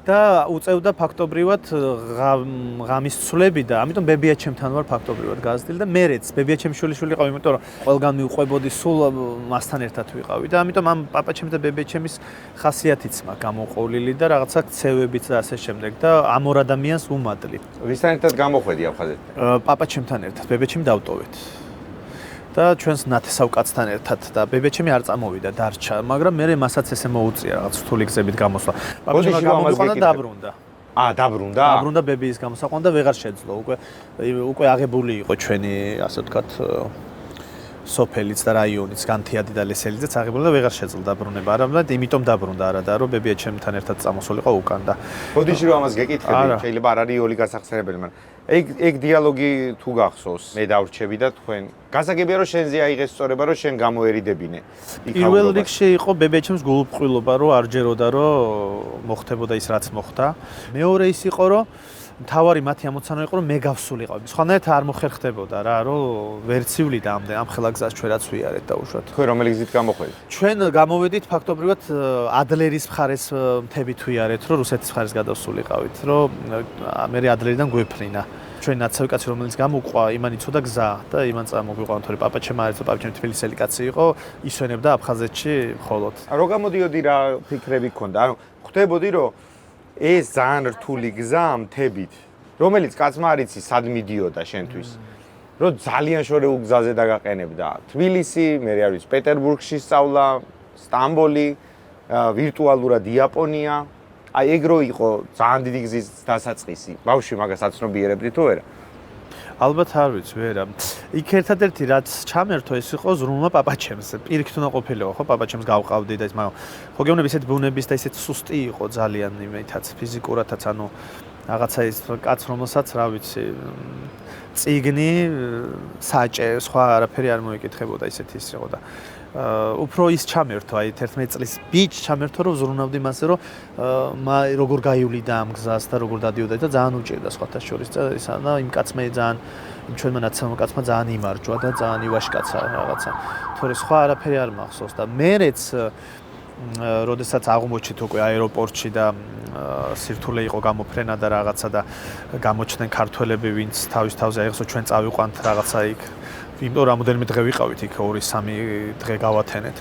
და უწევდა ფაქტობრივად ღამის ცვლები და ამიტომ ბებიაჩემთან ვარ ფაქტობრივად გაზრდილი და მერეც ბებიაჩემი შვილიშვილი ყავი, იმიტომ რომ ყველგან მივყვებოდი სულ მასთან ერთად ვიყავი და ამიტომ ამ პაპაჩემის და ბებიაჩემის ხასიათიც მაქვს გამოყოლილი და რაღაცა ქცევებიც და ასე შემდეგ და ამ ორ ადამიანს უმადლი. ვისთან ერთად გამოხვედი აფხაზეთთან? პაპაჩემთან ერთად, ბებიაჩემი დავტოვეთ. და ჩვენს ნათესავ კაცთან ერთად და ბებიაჩემი არ წამოვიდა დარჩა, მაგრამ მე მასაც ესე მოუწია რაღაც რთული გზებით გამოსვლა. პაპაჩემი გამოვიყვანა და დაბრუნდა. დაბრუნდა? დაბრუნდა ბებიის გამოსაყვანა და ვეღარ შეძლო. უკვე აღებული იყო ჩვენი, ასე ვთქვათ, სოფელიც და რაიონიც განთიადი და ლესელიძეც აღებული და ვეღარ შეძლო დაბრუნება. არამედ იმიტომ დაბრუნდა არადა, რომ ბებია ჩემთან ერთად წამოსულიყო უკან და ბოდიში რომ ამას გეკითხები, შეიძლება არ არის ოლი გასახსენებელი, მაგრამ ეგ დიალოგი თუ გახსოვს, მე დავრჩები და თქვენ გასაგებია რომ შენზე აიღეს სწორება, რომ შენ გამოერიდებინე. პირველ რიგში იყო ბებია ჩემს გულუბრყვილობა, რომ არ ჯეროდა, რომ მოხდებოდა ის რაც მოხდა. მეორე ის იყო, რომ თავარი მათი ამოცანა იყო რომ მე გავსულიყავ. სხვანაირად არ მოხერხდებოდა რა, რომ ვერციული და ამ ხელა გზას ჩვენ რაც ვიარეთ დაუშვათ. თქვენ რომელი გზით გამოხვედით? ჩვენ გამოვედით ფაქტობრივად ადლერის მხარეს მთებით ვიარეთ, რომ რუსეთის მხარეს გადავსულიყავით, რომ მე ადლერიდან გვეფრინა. ჩვენ ნაცავი კაცი რომელიც გამოყვა, იმან იცოდა გზა და იმან წამოგვიყვანთ, თორე პაპაჩემ არის, პაპაჩემ თბილისელი კაცი იყო, ისვენებდა აფხაზეთში მხოლოდ. რო გამოდიოდი რა ფიქრები გქონდა? ანუ ხვდებოდი რომ ეს ძალიან რთული გზა მთებით, რომელიც კაცმა არ იცი სად მიდიოდა შენთვის. რომ ძალიან შორეულ გზაზე დაგაყენებდა. თბილისი, მე არ ვიცი, პეტერბურგში სწავლა, სტამბოლი, ვირტუალურად იაპონია. აი ეგ რო იყო ძალიან დიდი გზის დასაწყისი. ბავშვი მაგას აცნობიერებდი თუ არა? ალბათ არ ვიცი, ვერა. იქ ერთადერთი რაც ჩამერთო ეს იყო ზრუნვა პაპაჩემს. პირიქით უნდა ყოფილიყო, ხო, პაპაჩემს გავყავდი და ის, მაგრამ ხო გეუბნები ისეთ ბუნების და ისეთ სუსტი იყო ძალიან იმითაც ფიზიკურადაც, ანუ რაღაცა ის კაც რომელსაც, რა ვიცი, წიგნი, საჭე, სხვა არაფერი არ მოიკითხებოდა, ისეთი ის იყო და უფრო ის ჩამერთო, აი 11 წლის ბიჭ ჩამერთო, რომ ზრუნავდი მასე, რომ როგორ გაივლიდა ამ გზას და როგორ დადიოდა და ძალიან უჭირდა სხვათა შორის და ისა და იმ კაცმა ძალიან იმ ჩვენმა ნაცნობ კაცმა ძალიან იმარჯვა და ძალიან ივაშკაცა რაღაცა. თორე სხვა არაფერი არ მახსოვს და მერეც როდესაც აღმოჩნდით უკვე აეროპორტში და სირთულე იყო გამოფრენა და რაღაცა და გამოჩნდნენ ქართველები, ვინც თავის თავზე აიღო, ჩვენ წავიყვანთ რაღაცა იქ. იმიტომ რამოდენიმე დღე ვიყავით იქ 2-3 დღე გავათენეთ.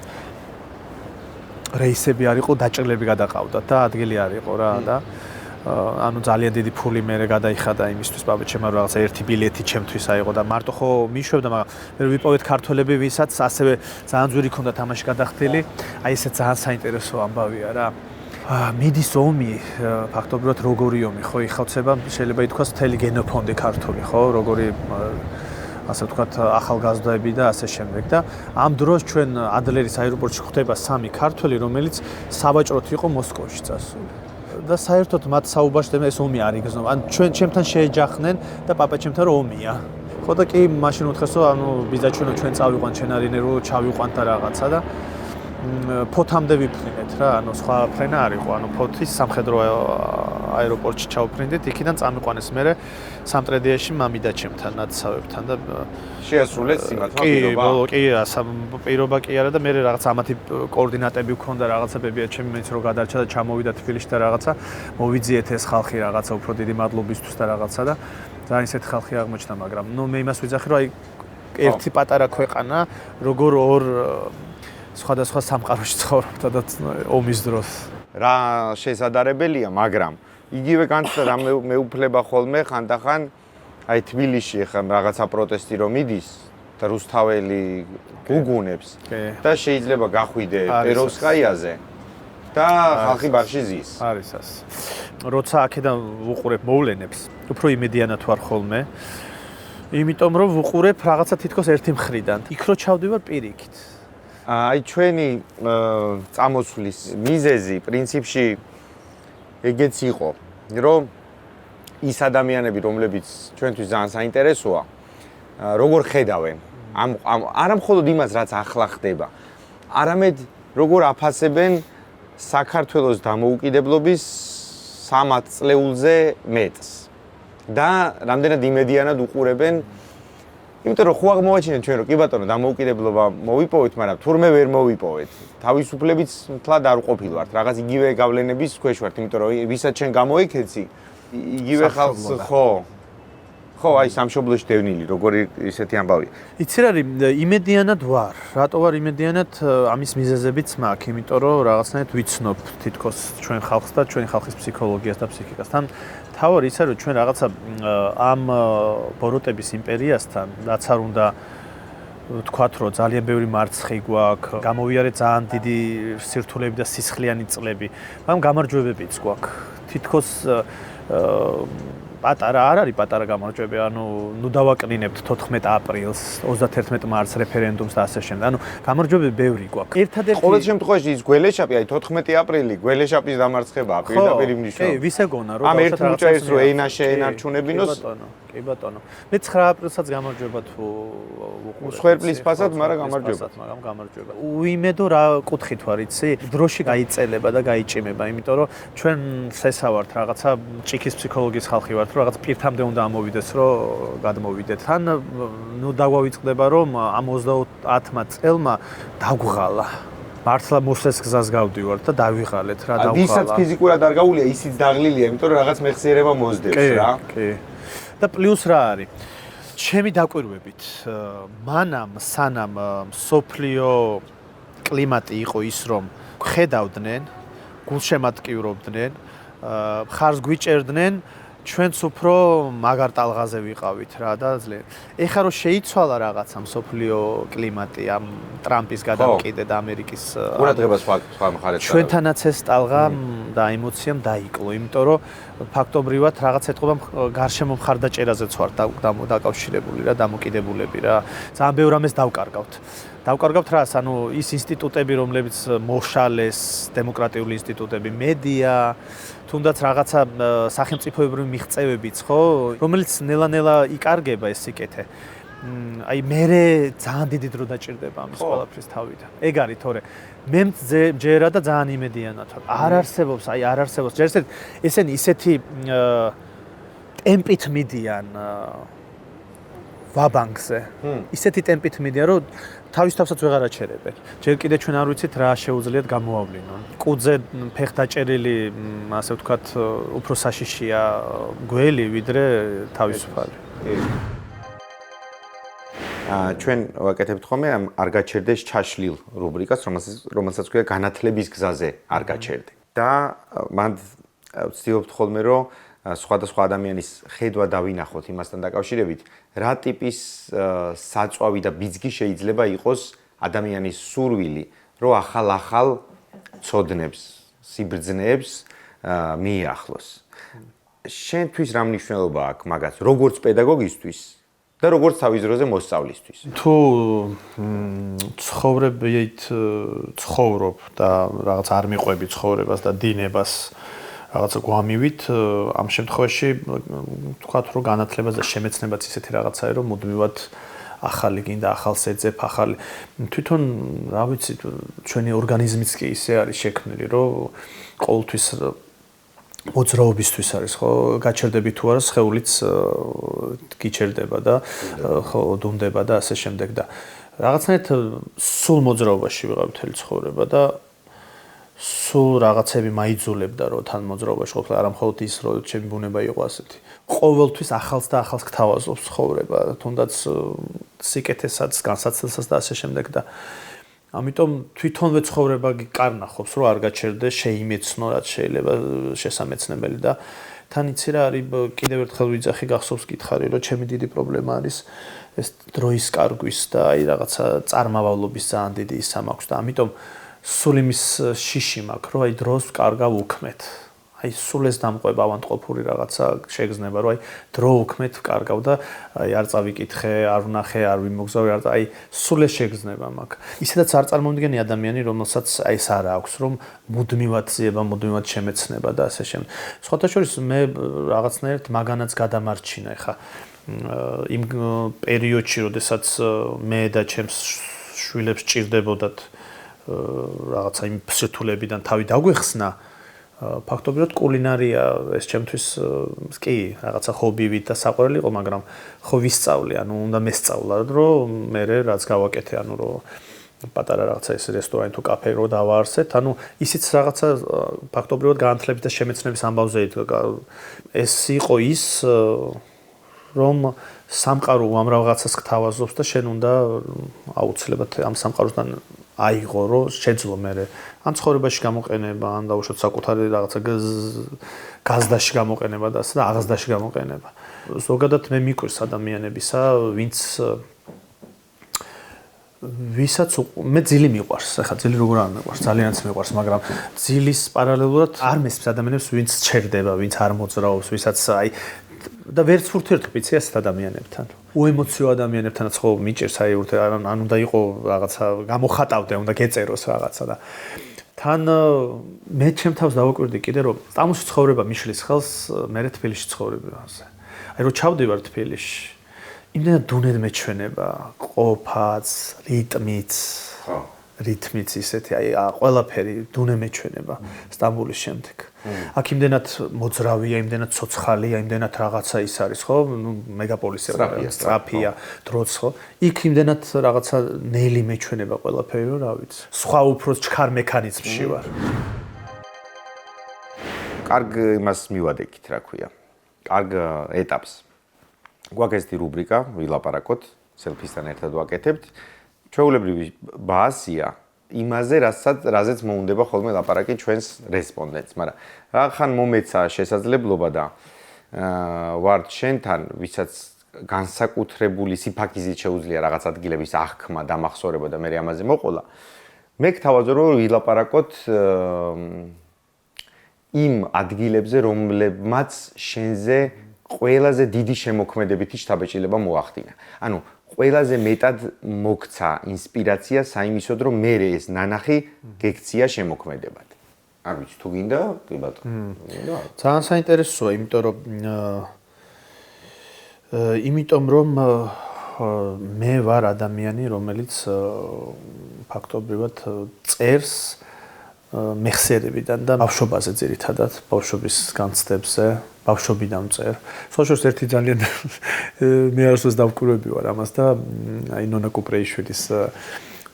რეისები არ იყო, დაჭრილები გადაყავდათ და ადგილი არ იყო რა და ანუ ძალიან დიდი ფული მე გადაიხადა იმისთვის პაპაჩემ რომ რაღაცა ერთი ბილეთი ჩემთვის აიღო და მარტო ხო მიშვებდა, მაგრამ მე ვიპოვეთ ქართველები, ვისაც ასევე ძალიან ძვირი ქონდა თამაში გადახდილი. აი ესე ძალიან საინტერესო ამბავია რა. მიდის ომი, ფაქტობრივად როგორი ომი, ხო, იხავცება შეიძლება ითქვას მთელი გენოფონდი ქართული, ხო, როგორი ასე ვთქვათ, ახალგაზრდები და ასე შემდეგ და ამ დროს ჩვენ ადლერის აეროპორტში ხვდება 3 ქართველი, რომელიც სავაჭროთ იყო მოსკოვში წასული. და საერთოდ მათ საუბარში ეს ომი არ იგრძნობა. ან ჩვენ ჩემთან შეეჯახნენ და პაპაჩემთან რომ ომია. ხო და კი მაშინ უთხრეს რომ ანუ ბიძაჩვენო ჩვენ წავიყვანთ შენარინე რომ ჩავიყვანთ და რაღაცა და ფოთამდე ვიფრინეთ რა, ანუ სხვა ფრენა არ იყო, ანუ ფოთის სამხედრო აეროპორტში ჩავფრინდით, იქიდან წამიყვანეს მერე სამტრედიაში მამიდაჩემთან, ნაცავებთან და შეასრულეს იმათმა პირობა. კი, პირობა კი არა და მე რაღაც ამათი კოორდინატები ვქონდა, რაღაცა ბებიაჩემი მეც რო გადარჩა და ჩამოვიდა თბილისში და რაღაცა მოვიძიეთ ეს ხალხი რაღაცა უფრო დიდი მადლობისთვის და რაღაცა და ძალიან ისეთი ხალხი აღმოჩნდა, მაგრამ ნუ მე იმას ვიძახი რომ აი ერთი პატარა ქვეყანა როგორ ორ სხვადასხვა სამყაროში ცხოვრობდა და ომის დროს. რა შესაძლებელია, მაგრამ იგივე განცდა მეუფლება ხოლმე ხანდახან აი თბილისში ხან რაღაცა პროტესტი რომ მიდის და რუსთაველი გუგუნებს და შეიძლება გახვიდე პეროვსკაიაზე და ხალხი ბარში ზის. არის ასე. როცა აქედან ვუყურებ მოვლენებს, უფრო იმედიანად ვარ ხოლმე. იმიტომ რომ ვუყურებ რაღაცა თითქოს ერთი მხრიდან. იქ რო ჩავდივარ პირიქით. აი ჩვენი წამოსვლის მიზეზი პრინციპში ეგეც იყო, რომ ის ადამიანები, რომლებიც ჩვენთვის ძალიან საინტერესოა, როგორ ხედავენ არა მხოლოდ იმას, რაც ახლა ხდება, არამედ როგორ აფასებენ საქართველოს დამოუკიდებლობის 3 წლეულზე მეტს და რამდენად იმედიანად უყურებენ. იმიტომ რომ ხო აღმოაჩინეთ ჩვენ რომ კი ბატონო დამოუკიდებლობა მოვიპოვეთ, მაგრამ თურმე ვერ მოვიპოვეთ. თავისუფლებიც მთლად არ ყოფილვართ, რაღაც იგივე გავლენების ქვეშ ვართ, იმიტომ რომ ვისაც ჩვენ გამოიქეცი, იგივე ხალხს ხო, აი სამშობლოში დევნილი, როგორი ისეთი ამბავია. იცი რა, იმედიანად ვარ. რატო ვარ იმედიანად? ამის მიზეზებიც მაქვს, იმიტომ რომ რაღაცნაირად ვიცნობ თითქოს ჩვენ ხალხს და ჩვენი ხალხის ფსიქოლოგიას და ფსიქიკას. თან თავი ისა რომ ჩვენ რაღაცა ამ ბოროტების იმპერიასთან, რაც არ უნდა ვთქვათ, რომ ძალიან ბევრი მარცხი გვაქვს, გამოვიარეთ ძალიან დიდი სირთულეები და სისხლიანი წლები, მაგრამ გამარჯვებებიც გვაქვს. თითქოს პატარა არ არის პატარა გამარჯვება, ანუ ნუ დავაკნინებთ 14 აპრილს, 31 მარტს რეფერენდუმს და ასე შემდეგ. ანუ გამარჯვებები ბევრი გვაქვს. ერთადერთი ყოველ შემთხვევაში ის გველეშაპი, აი 14 აპრილი გველეშაპის დამარცხება პირდაპირ იმნიშნავს. კი, ვისეგონა რომ ამ ერთ მუჭაის რო ენა შეენარჩუნებინოს. კი ბატონო. მე 9 აპრილსაც გამარჯვება თუ უყურებ. მსხვერპლის ფასად, მაგრამ გამარჯვება. მაგრამ გამარჯვება. უიმედო რა კუთხით ვარ, იცი? დროში გაიწელება და გაიჭიმება, იმიტომ რომ ჩვენ სესავართ რაღაცა ჭიქის ფსიქოლოგიის ხალხი ვართ, რომ რაღაც პირთამდე უნდა ამოვიდეს, რომ გადმოვიდეთ. თან ნუ დაგვავიწყდება, რომ ამ 30-მა წელმა დაგვღალა. მართლა მოსეს გზას გავდივართ და დავიღალეთ რა დავღალა. ვისაც ფიზიკურად არ გაუვლია, ისიც დაღლილია, იმიტომ რომ რაღაც მეხსიერება მოსდევს რა. კი. და პლუს რა არის? ჩემი დაკვირვებით, მანამ სანამ სოფლიო კლიმატი იყო ის, რომ ხედავდნენ, გულშემატკივრობდნენ, ხარს გვიჭერდნენ, ჩვენც უფრო მაგარ ტალღაზე ვიყავით რა და ძლიერად. ეხლა რომ შეიცვალა რაღაცა სოფლიო კლიმატი ამ ტრამპის გადამკიდე და ამერიკის ყურადღებას სხვა მხარეს. ჩვენთანაც ეს ტალღა და ემოციამ დაიკლო, იმიტომ რომ ფაქტობრივად რაღაც ეთყობა გარშემო მხარდაჭერაზეც ვარ დაკავშირებული რა, დამოკიდებულები რა. ძალიან ბევრ ამას დავკარგავთ. დავკარგავთ რას, ანუ ის ინსტიტუტები, რომლებიც მოშალეს, დემოკრატიული ინსტიტუტები, მედია, თუნდაც რაღაცა სახელმწიფოებრივი მიღწევებიც, ხო, რომელიც ნელა-ნელა იკარგება ეს სიკეთე. აი მე ძალიან დიდი დრო დაჭირდება ამის ყველაფრის თავიდან. ეგ არის თორე მე ჯერა და ძალიან იმედიანად ვარ. არ არსებობს, აი არ არსებობს. ჯერ ესენი ისეთი ტემპით მიდიან ვაბანკზე. ისეთი ტემპით მიდიან, რომ თავის თავსაც ვეღარ აჩერებენ. ჯერ კიდე ჩვენ არ ვიცით რა შეუძლიათ გამოავლინონ. კუძე ფეხდაჭერილი, ასე ვთქვათ, უფრო საშიშია გველი, ვიდრე თავისუფალი. ჩვენ ვაკეთებთ ხოლმე ამ არ გაჩერდეს ჩაშლილ რუბრიკას, რომელსაც ქვია განათლების გზაზე არ გაჩერდე. და მან ვცდილობთ ხოლმე რომ სხვადასხვა ადამიანის ხედვა დავინახოთ იმასთან დაკავშირებით, რა ტიპის საწვავი და ბიძგი შეიძლება იყოს ადამიანის სურვილი, რომ ახალ ცოდნებს, სიბრძნეებს მიახლოს. შენთვის რა მნიშვნელობა აქვს მაგას, როგორც პედაგოგისთვის და როგორც თავის დროზე მოსწავლისთვის? თუ ცხოვრებით ცხოვრობ და რაღაც არ მიყვები ცხოვრებას და დინებას რაღაცა გვამივით, ამ შემთხვევაში თქვათ რომ განათლებას და შემეცნებაც ისეთი რაღაცაა, რომ მუდმივად ახალი გინდა, ახალს ეძებ, ახალი. თვითონ, რა ვიცი, ჩვენი ორგანიზმიც კი ისე არის შექმნილი, რომ ყოველთვის მოძრაობისთვის არის, ხო, გაჩერდები თუ არა, სხეულიც გიჩერდება და ხო, დუნდება და ასე შემდეგ და რაღაცნაირად სულ მოძრაობაში ვიყავ მთელი ცხოვრება და სულ რაღაცები მაიძულებდა, რომ თან მოძრაობაში ყოფილა, არა მხოლოდ ის, რომ ჩემი ბუნება იყო ასეთი. ყოველთვის ახალს და ახალს გთავაზობს ცხოვრება, თუნდაც სიკეთესაც, განსაცდელსაც და ასე შემდეგ და ამიტომ თვითონვე ცხოვრება გიკარნახობს, რომ არ გაჩერდეს, შეიმეცნო რაც შეიძლება შესამეცნებელი და თან იცი რა არის, კიდევ ერთხელ ვიძახი გახსოვს კითხარი, რომ ჩემი დიდი პრობლემა არის ეს დროის კარგვის და აი რაღაცა წარმავალობის ძალიან დიდი ისა მაქვს და ამიტომ სულ იმის შიში მაქვს, რომ აი დროს კარგავ უქმეთ. აი სულ ეს დამყვება ავანტყოფური რაღაცა შეგრძნება, რომ აი დრო უქმეთ კარგავ და აი არ წავიკითხე, არ ვნახე, არ ვიმოგზავე, აი სულ ეს შეგრძნება მაქვს. ისედაც არ წარმომიდგენი ადამიანი, რომელსაც აი ეს არ აქვს, რომ მუდმივად ძიება, მუდმივად შემეცნება და ასე შემდეგ. სხვათა შორის მე რაღაცნაირად მაგანაც გადამარჩინა ხა იმ პერიოდში, როდესაც მე და ჩემს შვილებს ჭირდებოდათ რაღაცა იმ სირთულებიდან თავი დაგვეხსნა, ფაქტობრივად კულინარია ეს ჩემთვის კი რაღაცა ჰობივით და საყვარელი იყო, მაგრამ ხო ვისწავლე, ანუ უნდა მესწავლა, რომ მე რაც გავაკეთე, ანუ რომ პატარა რაღაცა ეს რესტორანი თუ კაფე რო დავაარსეთ, ანუ ისიც რაღაცა ფაქტობრივად განათლების და შემეცნების ამბავზე ეს იყო ის, რომ სამყარო უამრავ რაღაცას გთავაზობს და შენ უნდა აუცილებლად ამ სამყაროსთან აიღო, რომ შეძლო მე ან ცხოვრებაში გამოყენება, ან დაუშვათ საკუთარი რაღაცა გაზდაში გამოყენება და ასე და აღზრდაში გამოყენება. ზოგადად მე მიყვარს ადამიანებისა, ვისაც მე ძილი მიყვარს, ახლა ძილი როგორ არ მიყვარს, ძალიანაც მიყვარს, მაგრამ ძილის პარალელურად არ მესმის ადამიანებს, ვინც ჩერდება, ვინც არ მოძრაობს, ვისაც აი და ვერც ურთიერთობიცი ასეთ ადამიანებთან. უემოციო ადამიანებთანაც ხო მიჭირს აი ან უნდა იყო რაღაცა გამოხატავდე, უნდა გეწეროს რაღაცა და თან მე ჩემ თავს დავაკვირდი კიდე რომ სტამბოლში ცხოვრება მიშლის ხელს მე თბილისში ცხოვრებაზე. აი რომ ჩავდივარ თბილისში იმდენად დუნედ მეჩვენება, ყოფაც, რიტმიც ისეთი, აი ყველაფერი დუნე მეჩვენება სტამბოლის შემდეგ. აქ იმდენად მოძრავია, იმდენად ცოცხალია, იმდენად რაღაცა ის არის, ხო? ნუ მეგაპოლისი სტრაფია, დროც, ხო? იქ იმდენად რაღაცა ნელი მეჩვენება ყველაფერი, რომ რა ვიცი. სხვა უფრო ჩქარ მექანიზმში ვარ. კარგ იმას მივადექით, რა ქვია. კარგ ეტაპს. გვაქვს ესეთი რუბრიკა, ვილაპარაკოთ, სელფისთან ერთად ვაკეთებთ. ჩვეულებრივი ბაზია იმაზე, რაზეც მოუნდება ხოლმე ლაპარაკი ჩვენს რესპონდენტს, მაგრამ რახან მომეცა შესაძლებლობა და ვარ შენთან, ვისაც განსაკუთრებული სიფაქიზით შეუძლია რაღაც ადგილების აღქმა, დამახსოვრება და მე ამაზე მოყოლა. მე გთავაზობ, რომ ვილაპარაკოთ იმ ადგილებზე, რომლებმაც შენზე ყველაზე დიდი შემოქმედებითი შთაბეჭდილება მოახდინა. ანუ ყველაზე მეტად მოგცა ინსპირაცია საიმისოდ, რომ მე ეს ნანახი გექცია შემოქმედებად. არ ვიცი, თუ გინდა, კი ბატონო. ძალიან საინტერესოა, იმიტომ რომ მე ვარ ადამიანი, რომელიც ფაქტობრივად წერს მეხსიერებიდან და ბავშვობაზე ძირითადად, ბავშვობის განცდებზე, ბავშვობიდან წერ. სოციალს ერთი ძალიან მე არასდროს დავკვირვები ვარ ამას და აი ნონა კუპრეიშვილის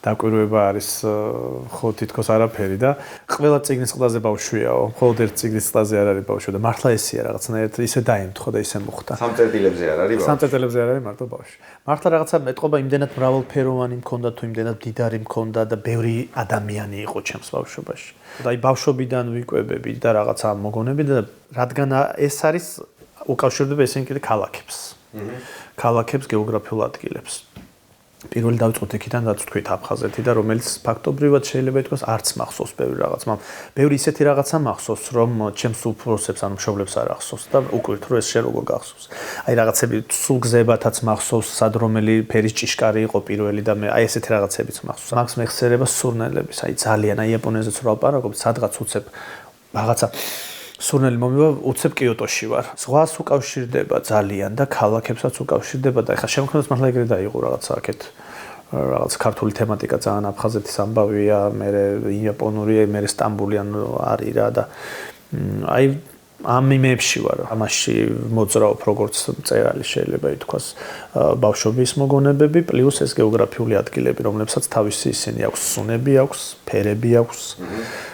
დაკვირვება არის ხო თითქოს არაფერი და ყველა წიგნის ყდაზე ბავშვიაო, მხოლოდ ერთ წიგნის ყდაზე არ არის ბავშვი და მართლა ესეა რაღაცნაირად ისე დაემთხო და ისე მოხდა. სამწერტილებზე არ არის ბავშვი. სამწერტილებზე არ არის მარტო ბავშვი. მართლა რაღაცა მეტყობა იმდენად მრავალფეროვანი მქონდა თუ იმდენად მდიდარი მქონდა და ბევრი ადამიანი იყო ჩემს ბავშვობაში. და აი ბავშვობიდან ვიკვებები და რაღაცა მოგონები და რადგან ეს არის უკავშირდება ესენი კიდე ქალაქებს. ქალაქებს გეოგრაფიულ ადგილებს. პირველი დავიწყოთ იქიდან, რაც თქვით აფხაზეთი და რომელიც ფაქტობრივად შეიძლება ითქვას არც მახსოვს ბევრი რაღაც. ბევრი ისეთი რაღაცა მახსოვს, რომ ჩემს უფროსებს ან მშობლებს არ ახსოვს და უკვირთ რომ ეს შე როგორ გახსოვს. აი რაღაცები სულ გზებათაც მახსოვს, სად რომელი ფერის ჭიშკარი იყო პირველი და მე აი ესეთი რაღაცებიც მახსოვს. მაგს მეხსიერება სურნელების, აი ძალიან, აი იაპონეზეც რა ვაპარაკობ, სადღაც უცებ რაღაცა სურნელი მომივა, უცებ კიოტოში ვარ. ზღვას უკავშირდება ძალიან და ქალაქებსაც უკავშირდება და ეხლა შემოქმედებს მართლა ეგრე დაიღო რაღაცა აქეთ რაღაც ქართული თემატიკა ძალიან აფხაზეთის ამბავია, მე იაპონური, მე სტამბული ან არის რა და აი ამ იმებში ვარ. ამაში მოძრაობ როგორც მწერალი შეიძლება ითქვას ბავშვობის მოგონებები პლუს ეს გეოგრაფიული ადგილები, რომლებსაც თავისი ისინი აქვს, სუნები აქვს, ფერები აქვს.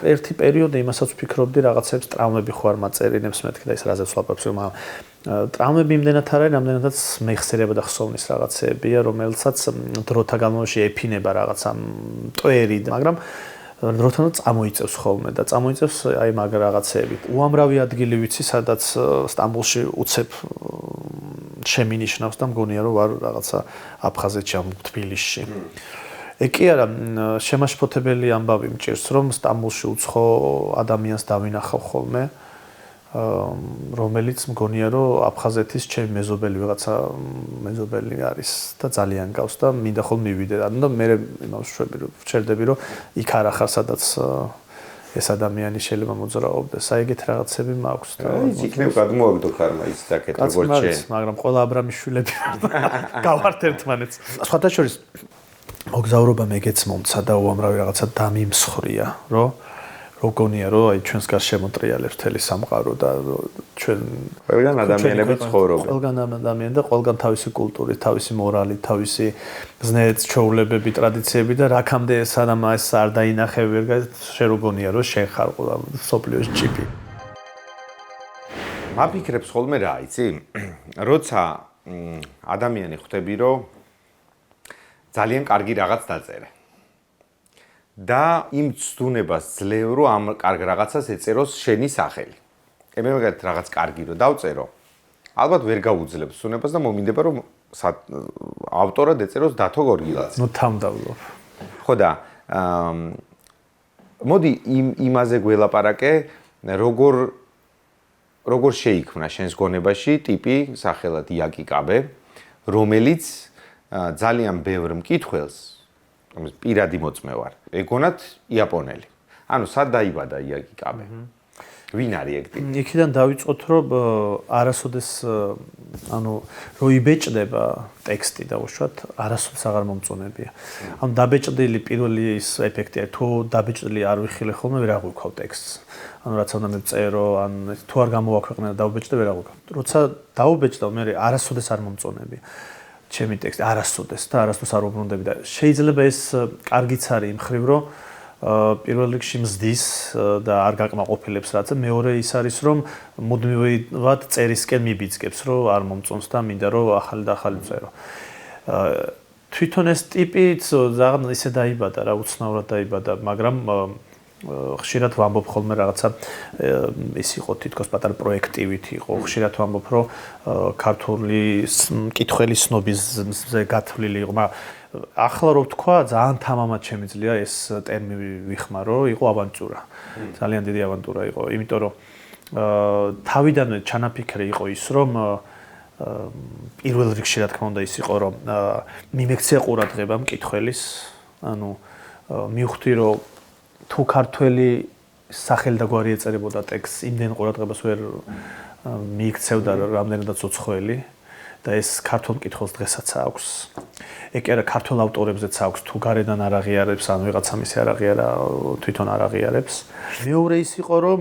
ერთი პერიოდი იმასაც ვფიქრობდი რაღაცებს ტრაუმები ხო არ მაწერინებს მეთქი და ის რაზეც ვაპარაკობ, მაგრამ ტრაუმები იმდენად არ არის, რამდენადაც მეხსიერება და ხსოვნის რაღაცეებია, რომელსაც დროთა განმავლობაში ეფინება რაღაცა მტვერი, მაგრამ დროთან წამოიწევს ხოლმე და წამოიწევს აი მაგ რაღაცეებით. უამრავი ადგილი ვიცი, სადაც სტამბოლში უცებ შემინიშნავს და მგონია რომ ვარ რაღაცა აფხაზეთში ან თბილისში. ეგ კი არა, შემაშფოთებელი ამბავი მჭირს, რომ სტამბოლში უცხო ადამიანს დავინახავ ხოლმე, რომელიც მგონია რომ აფხაზეთის ჩემი მეზობელი ვიღაცა მეზობელი არის და ძალიან გავს და მინდა ხოლმე მივიდე. ანუ და მე იმას ვჩერდები რომ იქ არ ახარ სადაც ეს ადამიანი შეიძლება მოძრაობდეს. აი ეგეთ რაღაცები მაქვს და იქნებ გადმოაგდო ქარმა ის საკეთ როგორც შენ. მაგრამ ყველა აბრამიშვილები გავართ ერთმანეთს. სხვათა შორის მოგზაურობა მეგეც მომცა და უამრავი რაღაცა დამიმსხრია, რომ როგორია რომ აი ჩვენს გარშემოტრიალებს მთელი სამყარო და ჩვენ ყველგან ადამიანები ცხოვრობენ. ყველგან ადამიანი და ყველგან თავისი კულტური, თავისი მორალი, თავისი ზნეწჩვეულებები, ტრადიციები და რაკამდე სანამ ეს არ დაინახე ვერ შეგონია რომ შენ ხარ ყველა სოფლიოს ჭიპი. მაფიქრებს ხოლმე რა, იცი? როცა ადამიანი ხვდები რომ ძალიან კარგი რაღაც დაწერე. და იმ ცდუნებას ძლევ რომ ამ კარგ რაღაცას ეწეროს შენი სახელი. მე მაგათ რაღაც კარგი რომ დავწერო. ალბათ ვერ გაუძლებ ცდუნებას და მომინდება რომ ავტორად ეწეროს დათო გორგილაძე. ნუ თამდავლობ. ხო და მოდი იმაზე გველაპარაკე, როგორ შეიქმნა შენს გონებაში ტიპი სახელად იაკი კაბე, რომელიც ძალიან ბევრ მკითხველს, რომელიც პირადი მოწმე ვარ, ეგონათ იაპონელი. ანუ სად დაიბადა იაკი კაბე? ვინ არის ეგ ტიპი? იქიდან დავიწყოთ, რომ არასოდეს ანუ რო იბეჭდება ტექსტი და უშუალოდ არასოდეს აღარ მომწონებია. ანუ დაბეჭდილი პირველი ის ეფექტია, თუ დაბეჭდილი არ ვიხილე ხოლმე ვერ აღვიქავ ტექსტს. ანუ რაც უნდა მეწერო, ან თუ არ გამოვაქვეყნე და დავბეჭდე ვერ აღვიქავ. როცა დავბეჭდავ, მე არასოდეს არ მომწონებია. ჩემი ტექსტი არასოდეს და არასოდეს არ უბრუნდები და შეიძლება ეს კარგიც არის იმ ხრივ, რომ პირველ რიგში მზდის და არ გაკმაყოფილებს რაცა, მეორე ის არის, რომ მუდმივად წერისკენ მიბიძგებს, რომ არ მომწონს და მინდა რომ ახალი და ახალი წერო. თვითონ ეს ტიპიც ზაღ ისე დაიბადა, რა უცნაურად დაიბადა, მაგრამ ხშირად ვამბობ ხოლმე რაღაცა ის იყო თითქოს პატარა პროექტივით იყო. ხშირად ვამბობ, რომ ქართული მკითხველი სნობიზმზე გათვლილი იყო, მაგრამ ახლა რო ვთქვა, ძალიან თამამად შემიძლია ეს ტერმინი ვიხმარო, იყო ავანტურა. ძალიან დიდი ავანტურა იყო, იმიტომ რომ თავიდანვე ჩანაფიქრე იყო ის, რომ პირველ რიგში რა თქმა უნდა ის იყო, რომ მიმექცია ყურადღება მკითხველის, ანუ მივხვდი, რომ თუ ქართველი სახელი და გვარი ეწერებოდა ტექსტს, იმდენ ყურადღებას ვერ მიიქცევდა რამდენადაც უცხოელი და ეს ქართულ მკითხველს დღესაც აქვს. ეგ არა ქართულ ავტორებზეც აქვს, თუ გარედან არ აღიარებს, ან ვიღაცა მისი არ აღიარა, თვითონ არ აღიარებს. მეორე ის იყო, რომ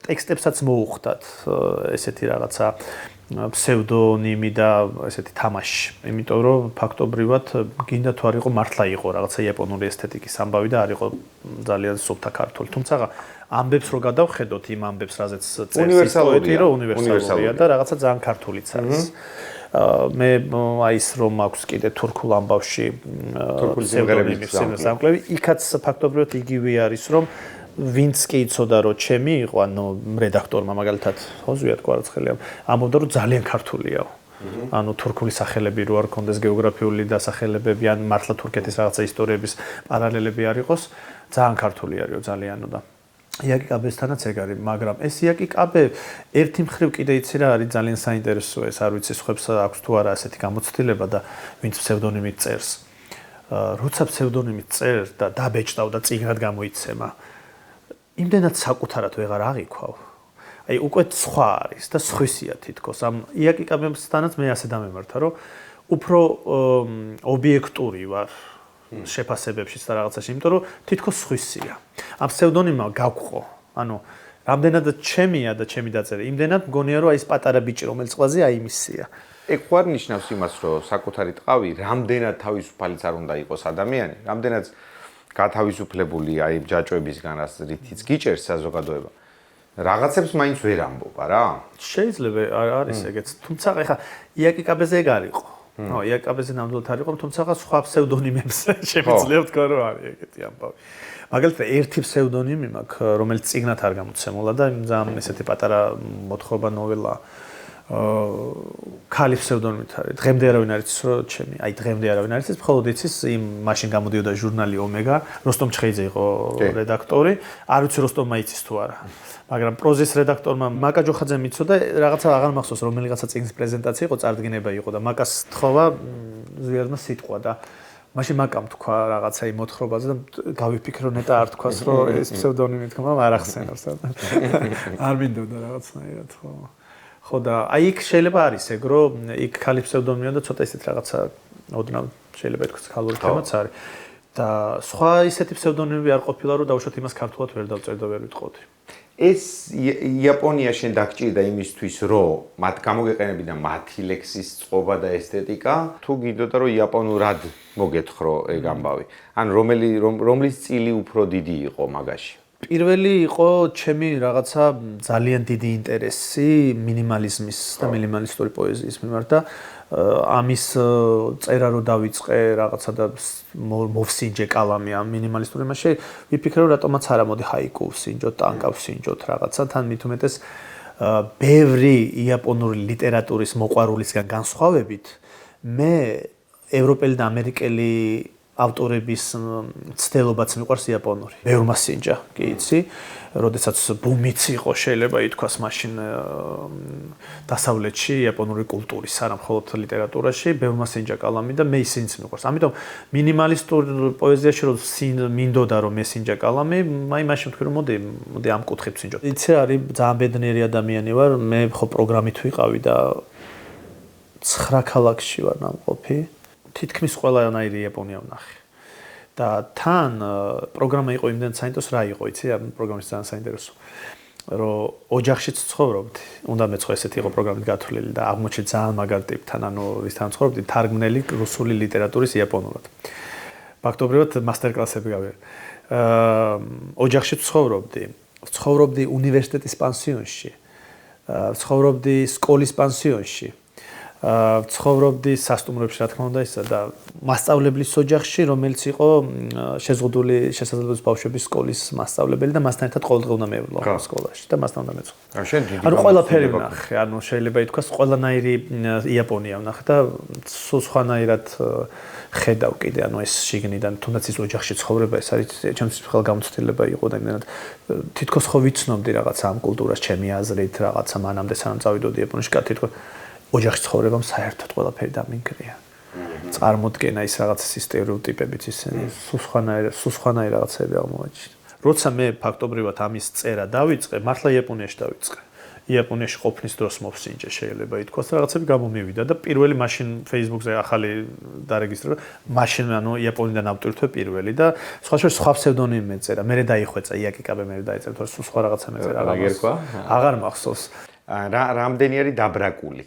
ტექსტებსაც მოუხდათ ესეთი რაღაცა ფსევდონიმი და ესეთი თამაში. იმიტომ რომ ფაქტობრივად გინდა თუ არ იყო მართლა იყო რაღაცა იაპონური ესთეტიკის ამბავი და არ იყო ძალიან სუფთა ქართული. თუმცა ამბებს რო გადავხედოთ იმ ამბებს, რაზეც წერს პოეტი, რომ უნივერსალურია და რაღაცა ძალიან ქართულიც არის. მე აი ის რომ აქვს კიდე თურქულ ამბავში ფსევდონიმის სამკლევი, იქაც ფაქტობრივად იგივე არის, რომ ვინც კი იცოდა რომ ჩემი იყო, ანუ რედაქტორმა მაგალითად ხოზვიათ კვარაცხელიამ ამბობდა რომ ძალიან ქართულიაო. ანუ თურქული სახელები რო არ კონდეს გეოგრაფიული დასახელებები ან მართლა თურქეთის რაღაცა ისტორიების პარალელები არ იყოს, ძალიან ქართული არისო ძალიან და იაკი კაბესთანაც ეგ არის, მაგრამ ეს იაკი კაბე ერთი მხრივ კიდე იცი რა არის ძალიან საინტერესო, ეს არ ვიცი სხვებს აქვს თუ არა ასეთი გამოცდილება და ვინც ფსევდონიმით წერს. როცა ფსევდონიმით წერს და დაბეჭდავ და წიგნად გამოიცემა, იმდენად საკუთარად ვეღარ აღიქვავ. აი უკვე სხვა არის და სხვისია თითქოს. ამ იაკი კაბესთანაც მე ასე დამემართა, რომ უფრო ობიექტური ვარ შეფასებებშიც და რაღაცაში, იმიტომ რომ თითქოს სხვისია. ამ ფსევდონიმმა გავყო. ანუ რამდენადაც ჩემია და ჩემი დაწერა, იმდენად მგონია რომ აი ეს პატარა ბიჭი რომელიც ყველაზე აი მისია. ეგ ხარ ნიშნავს იმას, რომ საკუთარი ტყავი რამდენად თავისუფალიც არ უნდა იყოს ადამიანი, რამდენად გათავისუფლებული აი ჯაჭვებისგან, რითიც გიჭერს საზოგადოება. რაღაცებს მაინც ვერ ამბობ, რა? შეიძლება არის ეგეც. თუმცა ეხა იაკი კაბეზე ეგ არისო. ნო, იაკი კაბეზე ნამდვილად არისო, თუმცა სხვა ფსევდონიმებს შემიძლია ვთქვა, რომ არის ეგეთი ამბავი. მაგალითად, ერთი ფსევდონიმი მაქვს, რომელიც წიგნად არ გამოცემულა და ძალიან ესეთი პატარა მოთხრობა ნოველა ქალი ფსევდონიმით არის. დღემდე არავინ არ იცის, რომ ჩემი, აი დღემდე არავინ არ იცის, მხოლოდ იცის იმ მაშინ გამოდიოდა ჟურნალი ომეგა, როსტომ ჩხეიძე იყო რედაქტორი, არ ვიცი როსტომმა იცის თუ არა. მაგრამ პროზის რედაქტორმა მაკა ჯოხაძემ იცოდა, რაღაცა აღარ მახსოვს, რომელიღაცა წიგნის პრეზენტაცია იყო, წარდგენება იყო და მაკას თხოვა ზვიადმა სიტყვა და მაშინ მაკამ თქვა რაღაცა იმ მოთხრობაზე და გავიფიქრო ნეტა არ თქვას, რომ ეს ფსევდონიმი თქვა, მაგრამ არ ახსენავს. არ მინდოდა რაღაცნაირად ხო. ხო და აი იქ შეიძლება არის ეგ, რომ იქ ქალი ფსევდონიმია და ცოტა ისეთ რაღაცა ოდნავ შეიძლება ითქვას ქალური თემაც არის. და სხვა ისეთი ფსევდონიმები არ ყოფილა, რომ დავუშვათ იმას ქართულად ვერ დავწერ და ვერ ვიტყოდი. ეს იაპონიაში დაგჭირდა იმისთვის, რომ მათ გამოგეყენებინა მათი ლექსის წყობა და ესთეტიკა, თუ გინდოდა რომ იაპონურად მოგეთხრო ეგ ამბავი. ან რომლის წილი უფრო დიდი იყო მაგაში? პირველი იყო ჩემი რაღაცა ძალიან დიდი ინტერესი მინიმალიზმის და მინიმალისტური პოეზიის მიმართ და ამის წერა რო დავიწყე რაღაცა და მოვსინჯე კალამი ამ მინიმალისტურ იმაში, ვიფიქრე რომ რატომაც არა მოდი ჰაიკუ ვსინჯოთ, ტანკა ვსინჯოთ რაღაცა, თან მით უმეტეს ბევრი იაპონური ლიტერატურის მოყვარულისგან განსხვავებით, მე ევროპელი და ამერიკელი ავტორების ცდელობაც მიყვარს იაპონური. ბევრ მასინჯა, კი იცი, როდესაც ბუმიც იყო, შეიძლება ითქვას მაშინ დასავლეთში იაპონური კულტურის, არა მხოლოდ ლიტერატურაში, ბევრ მასინჯა კალამი და მე ისინიც მიყვარს. ამიტომ მინიმალისტურ პოეზიაში რო მინდოდა რომ მესინჯა კალამი, აი მაშინ ვთქვი რომ მოდი ამ კუთხით ვსინჯოთ. იცი არის ძალიან ბედნიერი ადამიანი ვარ, მე ხო პროგრამით ვიყავი და 9 ქალაქში ვარ ნამყოფი. თითქმის ყველანაირი იაპონია ვნახე. და თან პროგრამა იყო იმდენ საინტერესო რა იყო, იცი, ამ პროგრამის ძალიან საინტერესო. რომ ოჯახშიც ცხოვრობდი. უნდა მეცხოვე ესეთი იყო პროგრამით გათვლილი და აღმოჩნდა ძალიან მაგარ ტიპთან, ანუ ვისთან ცხოვრობდი, თარგმნელი რუსული ლიტერატურის იაპონურად. ფაქტობრივად მასტერკლასები გავიღე. ოჯახში ცხოვრობდი უნივერსიტეტის პანსიონში. ცხოვრობდი სკოლის პანსიონში. ცხოვრობდი სასტუმროებში, რა თქმა უნდა, ისა და მასწავლებლის ოჯახში, რომელიც იყო შეზღუდული შესაძლებლობის ბავშვების სკოლის მასწავლებელი და მასთან ერთად ყოველდღე უნდა მევლო სკოლაში და მასთან უნდა მეცხოვე. ანუ ყველაფერი ვნახე, ანუ შეიძლება ითქვას ყველანაირი იაპონია ვნახე და სულ სხვანაირად ხედავ კიდე, ანუ ეს შიგნიდან, თუნდაც ის ოჯახში ცხოვრება, ეს არის ჩემთვის ხელგამოცდილება იყო და იმდენად თითქოს ხო ვიცნობდი რაღაცა ამ კულტურას, ჩემი აზრით, რაღაცა მანამდე სანამ წავიდოდი იაპონიაში, თითქოს ოჯახში ცხოვრებამ საერთოდ ყველაფერი დამინგრია. წარმოდგენა ის რაღაც სტერეოტიპებიც ისინი სულ სხვანაირი რაღაცები აღმოაჩინა. როცა მე ფაქტობრივად ამის წერა დავიწყე, მართლა იაპონიაში დავიწყე. იაპონიაში ყოფნის დროს მოვსინჯე, შეიძლება ითქვას, რაღაცები გამომივიდა და პირველი მაშინ Facebook-ზე ახალი დარეგისტრირება, მაშინ ანუ იაპონიდან ავტვირთვე პირველი და სხვა ფსევდონიმი მეწერა. მე დაიხვეწა იაკიკაბე მე დაიწერა, თორე სხვა რაღაცა მეწერა. აღარ მახსოვს. რამდენი არის დაბრაკული?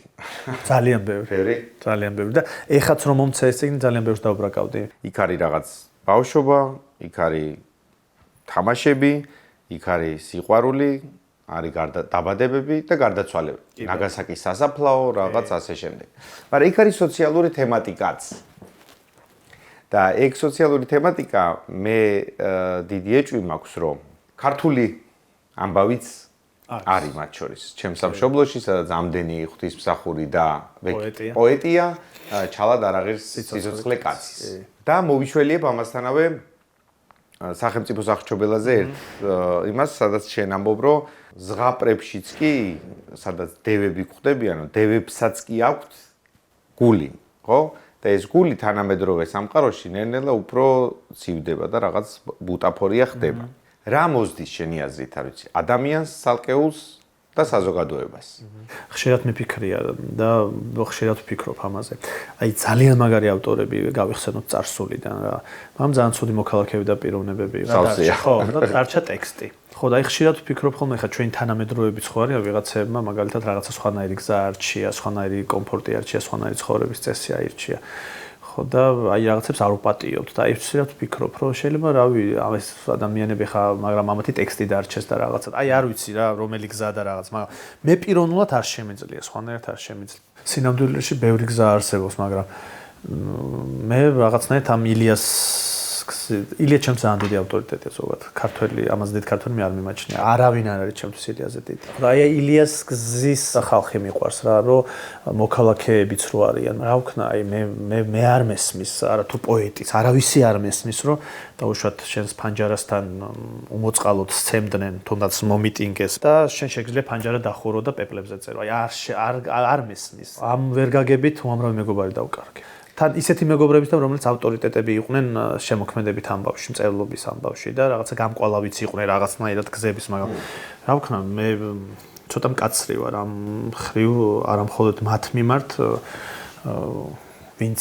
ძალიან ბევრი. ძალიან ბევრი და ეხაც რომ მომცა ეს წიგნი ძალიან ბევრს დავბრაკავდი. იქ არის რაღაც ბავშვობა, იქ არის თამაშები, იქ არის სიყვარული, არის დაბადებები და გარდაცვალებები. ნაგასაკის სასაფლაო, რაღაც ასე შემდეგ. მაგრამ იქ არის სოციალური თემატიკაც. და ეგ სოციალური თემატიკა მე დიდი ეჭვი მაქვს, რომ ქართული ამბავიც არის მათ შორის. ჩემს სამშობლოში, სადაც ამდენი ღვთისმსახური და პოეტია ჩალად არ აღარ სიცოცხლე კაცის. და მოვიშველიებ ამასთანავე სახელმწიფო სახრჩობელაზე იმას, სადაც შენ ამბობ, რომ ზღაპრებშიც კი, სადაც დევები გვხვდებიან, დევებსაც კი აქვთ გული, ხო? და ეს გული თანამედროვე სამყაროში ნელ-ნელა უფრო ცივდება და რაღაც ბუტაფორია ხდება. რა მოსდის შენი აზრით, არ ვიცი, ადამიანს, ცალკეულს და საზოგადოებას. ხშირად მიფიქრია და ხშირად ვფიქრობ ამაზე. აი ძალიან მაგარი ავტორები გავიხსენოთ წარსულიდან რა. მაგრამ ძალიან ცუდი მოქალაქეები და პიროვნებები სავსეა. ხო, და დარჩა ტექსტი. ხო, და აი ხშირად ვფიქრობ ხოლმე ხა ჩვენ თანამედროვეები ხო არიან ვიღაცებმა მაგალითად რაღაცა სხვანაირი გზა არჩია, სხვანაირი კომფორტი არჩია, სხვანაირი ცხოვრების წესი აირჩია. ხო და აი რაღაცებს არ უპატიობთ და აი ხშირად ვფიქრობ, რომ შეიძლება რავი, ეს ადამიანები ხა, მაგრამ ამათი ტექსტი დარჩეს და რაღაცა. აი არ ვიცი რა, რომელი გზა და რაღაც, მაგრამ მე პიროვნულად არ შემეძლია, სხვანაირად არ შემეძლია. სინამდვილეში ბევრი გზა არსებობს, მაგრამ მე რაღაცნაირად ამ ილია ჩემს ძალიან დიდი ავტორიტეტია ზოგადად. ქართველი, ამაზე დიდი ქართველი მე არ მიმაჩნია. არავინ არ არის ჩემთვის ილიაზე დიდი. აი ილიას გზის ხალხი მიყვარს რა, რომ მოქალაქეებიც რო არიან. რა ვქნა, აი მე არ მესმის, არა თუ პოეტიც, არავისი არ მესმის, რომ დაუშვათ შენს ფანჯარასთან უმოწყალოდ სცემდნენ, თუნდაც მომიტინგეს და შენ შეგიძლია ფანჯარა დახურო და პეპლებზე წერო. აი არ მესმის. ამ ვერ გაგებით უამრავი მეგობარი დავკარგე. თან ისეთი მეგობრებიც და რომელიც ავტორიტეტები იყვნენ შემოქმედებით ამბავში, მწერლობის ამბავში და რაღაცა გამყვალავიც იყვნენ რაღაცნაირად გზების, მაგრამ რა ვქნა, მე ცოტა მკაცრი ვარ ამ ხრივ, არა მხოლოდ მათ მიმართ, ვინც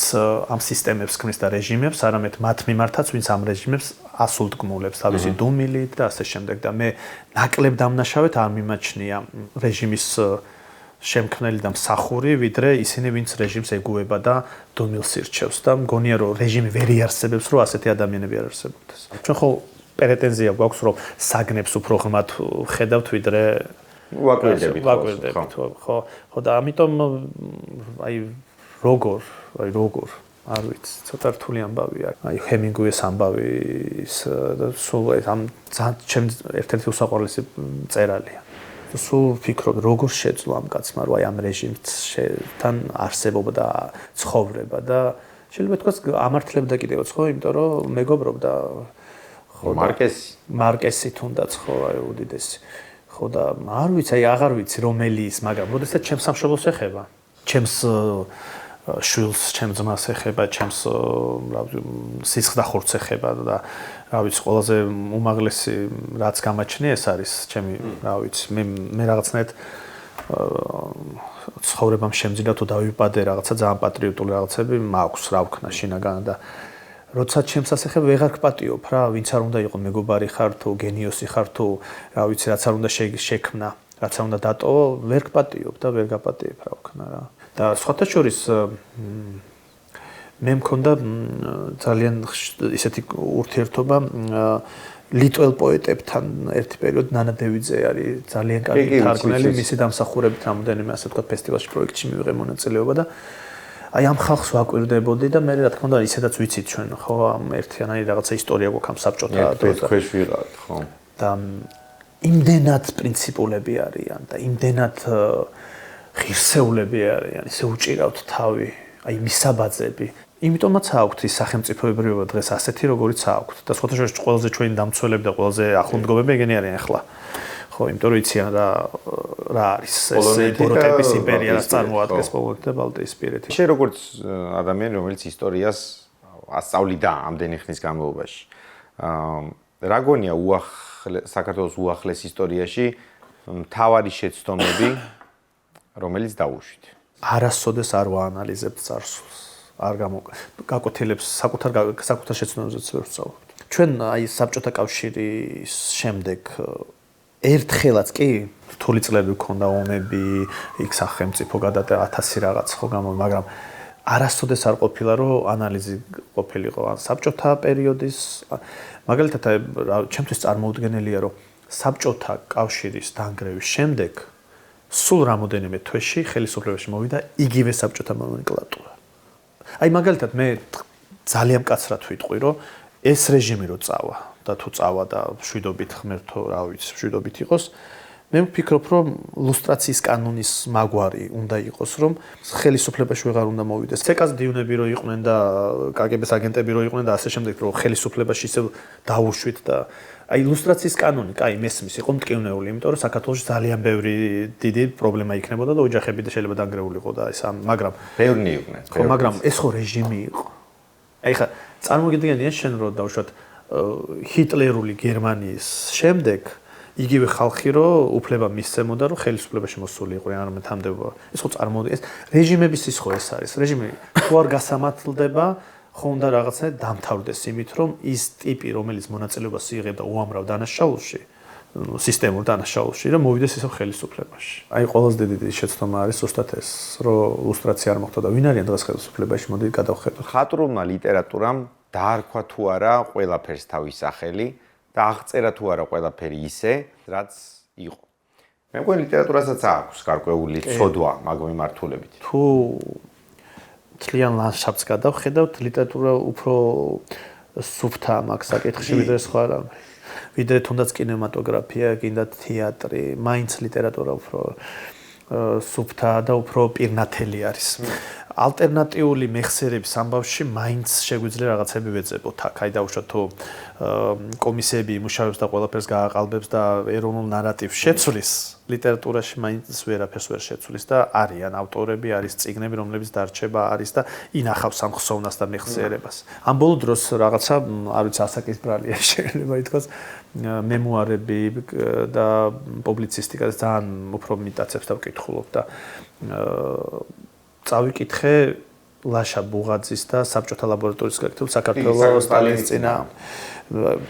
ამ სისტემებს ქმნის და რეჟიმებს, არამედ მათ მიმართაც, ვინც ამ რეჟიმებს ასულდგმულებს თავისი დუმილით და ასე შემდეგ და მე ნაკლებ დამნაშავედ არ მიმაჩნია რეჟიმის შემქმნელი და მსახური, ვიდრე ისინი, ვინც რეჟიმს ეგუება და დუმილს ირჩევს და მგონია, რომ რეჟიმი ვერ იარსებებს, რომ ასეთი ადამიანები არ არსებობდეს. ჩვენ ხო პრეტენზია გვაქვს, რომ საგნებს უფრო ღრმად ხედავთ, ვიდრე ვაკვირდებით. ხო, და ამიტომ აი როგორ არ ვიცი, ცოტა რთული ამბავია. აი ჰემინგუეს ამბავის და სულ ამ ჩემს ერთ-ერთი უსაყვარლესი წერალია. სულ ვფიქრობ, როგორ შეძლო ამ კაცმა, რომ აი ამ რეჟიმთან არსებობა და ცხოვრება და შეიძლება თქვას ამართლებდა კიდევაც ხო, იმიტომ რომ მეგობრობდა ხო მარკესი თუნდაც ხო აი უდიდესი. ხო და არ ვიცი, აი აღარ ვიცი რომელი ის, მაგრამ როდესაც ჩემს სამშობლოს ეხება, ჩემს შვილს, ჩემს ძმას ეხება, ჩემს სისხლდახურს ეხება და რა ვიცი, ყველაზე უმაღლესი რაც გამაჩნია ეს არის ჩემი, რა ვიცი, მე რაღაცნაირად ცხოვრებამ შემძინა თუ დავიპადე რაღაცა ძალიან პატრიოტული რაღაცები მაქვს, რა ვქნა შინაგან და როდესაც ჩემს ასეხებ ვეღარ გპატიობ რა, ვინც არ უნდა იყო მეგობარი ხარ თუ გენიოსი ხარ თუ რა ვიცი, რაც არ უნდა შექმნა, რაც არ უნდა დატოვო, ვერ გპატიობ და ვერ გაპატიებ რა ვქნა რა. და სხვათა შორის მე მქონდა ძალიან ისეთი ურთიერთობა ლიტველ პოეტებთან ერთი პერიოდი ნანა დევიძე არის ძალიან კარგი თარგმნელი, მისი დამსახურებით რამოდენიმე ასე ვთქვათ ფესტივალში პროექტში მივიღე მონაწილეობა და აი ამ ხალხს ვაკვირდებოდი და მე რა თქმა უნდა ისედაც ვიცით ჩვენ ხო ამ ერთიანაირი რაღაცა ისტორია გვაქვს ამ საბჭოთა ქვეშ ვიღავთ ხო და იმდენად პრინციპულები არიან და იმდენად ღირსეულები არიან, ისე უჭირავთ თავი, აი მისაბაძები. იმიტომაც აქვთ ის სახელმწიფოებრიობა დღეს ასეთი როგორიც აქვთ და სხვათა შორის ყველაზე ჩვენი დამცველები და ყველაზე ახლომდგომები ეგენი არიან ახლა. ხო, იმიტომ რომ იციან რა არის ეს ბოროტების იმპერია, რაც წარმოადგენს პოლონეთი და ბალტიისპირეთი. შე როგორც ადამიანი, რომელიც ისტორიას ასწავლიდა ამდენი ხნის განმავლობაში. რა გონია საქართველოს უახლეს ისტორიაში მთავარი შეცდომები რომელიც დაუშვით. არასოდეს არ ვაანალიზებთ წარსულს. არ გაკუთილებს საკუთარ შეცდომებზეც ვერ ვსწავლობთ. ჩვენ აი საბჭოთა კავშირის შემდეგ ერთხელაც კი რთული წლები გქონდა ომები, იქ სახელმწიფო გადადა 1000 რაღაც ხო გამო, მაგრამ არასოდეს არ ყოფილა რომ ანალიზი ყოფილიყო ან საბჭოთა პერიოდის, მაგალითად ჩემთვის წარმოუდგენელია რომ საბჭოთა კავშირის დანგრევის შემდეგ სულ რამოდენიმე თვეში ხელისუფლებაში მოვიდა იგივე საბჭოთა ნომენკლატურა. აი მაგალითად მე ძალიან მკაცრად ვიტყვი რომ ეს რეჟიმი რო წავა და თუ წავა და მშვიდობით ღმერთო რა ვიცი მშვიდობით იყოს მე ვფიქრობ რომ ლუსტრაციის კანონის მაგვარი უნდა იყოს რომ ხელისუფლებაში ვეღარ უნდა მოვიდეს ცეკას დიუნები რო იყვნენ და კგბ-ს აგენტები რო იყვნენ და ასე შემდეგ რომ ხელისუფლებაში ისევ დაუშვით და აი ლუსტრაციის კანონი, კაი, მესმის იყო მტკივნეული, იმიტომ რომ საქართველოში ძალიან ბევრი დიდი პრობლემა იქნებოდა და ოჯახები და შეიძლება დანგრეულიყო და ეს მაგრამ ბევრი იყვნენ. ხო, მაგრამ ეს ხო რეჟიმი იყო. აი ხა წარმოგიდგენია შენ რომ დავუშვათ ჰიტლერული გერმანიის შემდეგ იგივე ხალხი რო უფლება მისცემოდა რომ ხელისუფლებაში მოსულიყო ან მეთამდეობა. ეს ხო წარმოვიდგენ ეს რეჟიმების ის ხო ეს არის. რეჟიმი თუ არ გასამართლდება ხო უნდა რაღაცა დამთავრდეს იმით, რომ ის ტიპი, რომელიც მონაწილეობას იღებდა უამრავ დანაშაულში, სისტემურ დანაშაულში, რომ მოვიდეს ისევ ხელისუფლებაში. აი ყველაზე დიდი შეცდომა არის ზუსტად ეს, რომ ლუსტრაცია არ მოხდა და ვინ არიან დღეს ხელისუფლებაში, მოდი გადავხედოთ. ხატრულმა ლიტერატურამ დაარქვა თუ არა ყველაფერს თავის სახელი და აღწერა თუ არა ყველაფერი ისე, რაც იყო. მე მგონი ლიტერატურასაც აქვს გარკვეული ცოდვა მაგ მიმართულებით. თუ თლიან ლანდშაფტს გადავხედავთ, ლიტერატურა უფრო სუფთა მაგ საკითხში ვიდრე სხვა რამე. ვიდრე თუნდაც კინემატოგრაფია, კიდე თეატრი, მაინც ლიტერატურა უფრო სუფთა და უფრო პირნათელი არის. ალტერნატიული მეხსიერების ამბავში მაინც შეგვიძლია რაღაცები ვეძებოთ აქ. აი დავუშვათ თუ კომისიები იმუშავებს და ყველაფერს გააყალბებს და ეროვნულ ნარატივს შეცვლის, ლიტერატურაში მაინც ვერაფერს ვერ შეცვლის და არიან ავტორები, არის წიგნები, რომლებიც დარჩება არის და ინახავს ამ ხსოვნას და მეხსიერებას. ამ ბოლო დროს რაღაცა, არ ვიცი, ასაკის ბრალია შეიძლება ითქვას, მემუარები და პუბლიცისტიკა ძალიან უფრო მიტაცებს და ვკითხულობ და წავიკითხე ლაშა ბუღაძის და საბჭოთა ლაბორატორიის კოლექტივ საქართველოს სტალინის წინა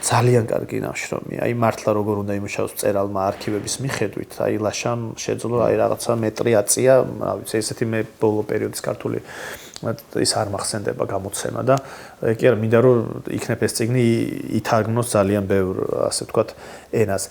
ძალიან კარგი ნაშრომია. აი მართლა როგორ უნდა იმუშაოს მწერალმა არქივების მიხედვით, აი ლაშამ შეძლო აი რაღაცა მეტრი აწია, რა ვიცი, ესეთი მე ბოლო პერიოდის ქართული ის არ მახსენდება გამოცემა და კი არა, მინდა რომ იქნებ ეს წიგნი ითარგმნოს ძალიან ბევრ, ასე ვთქვათ, ენას.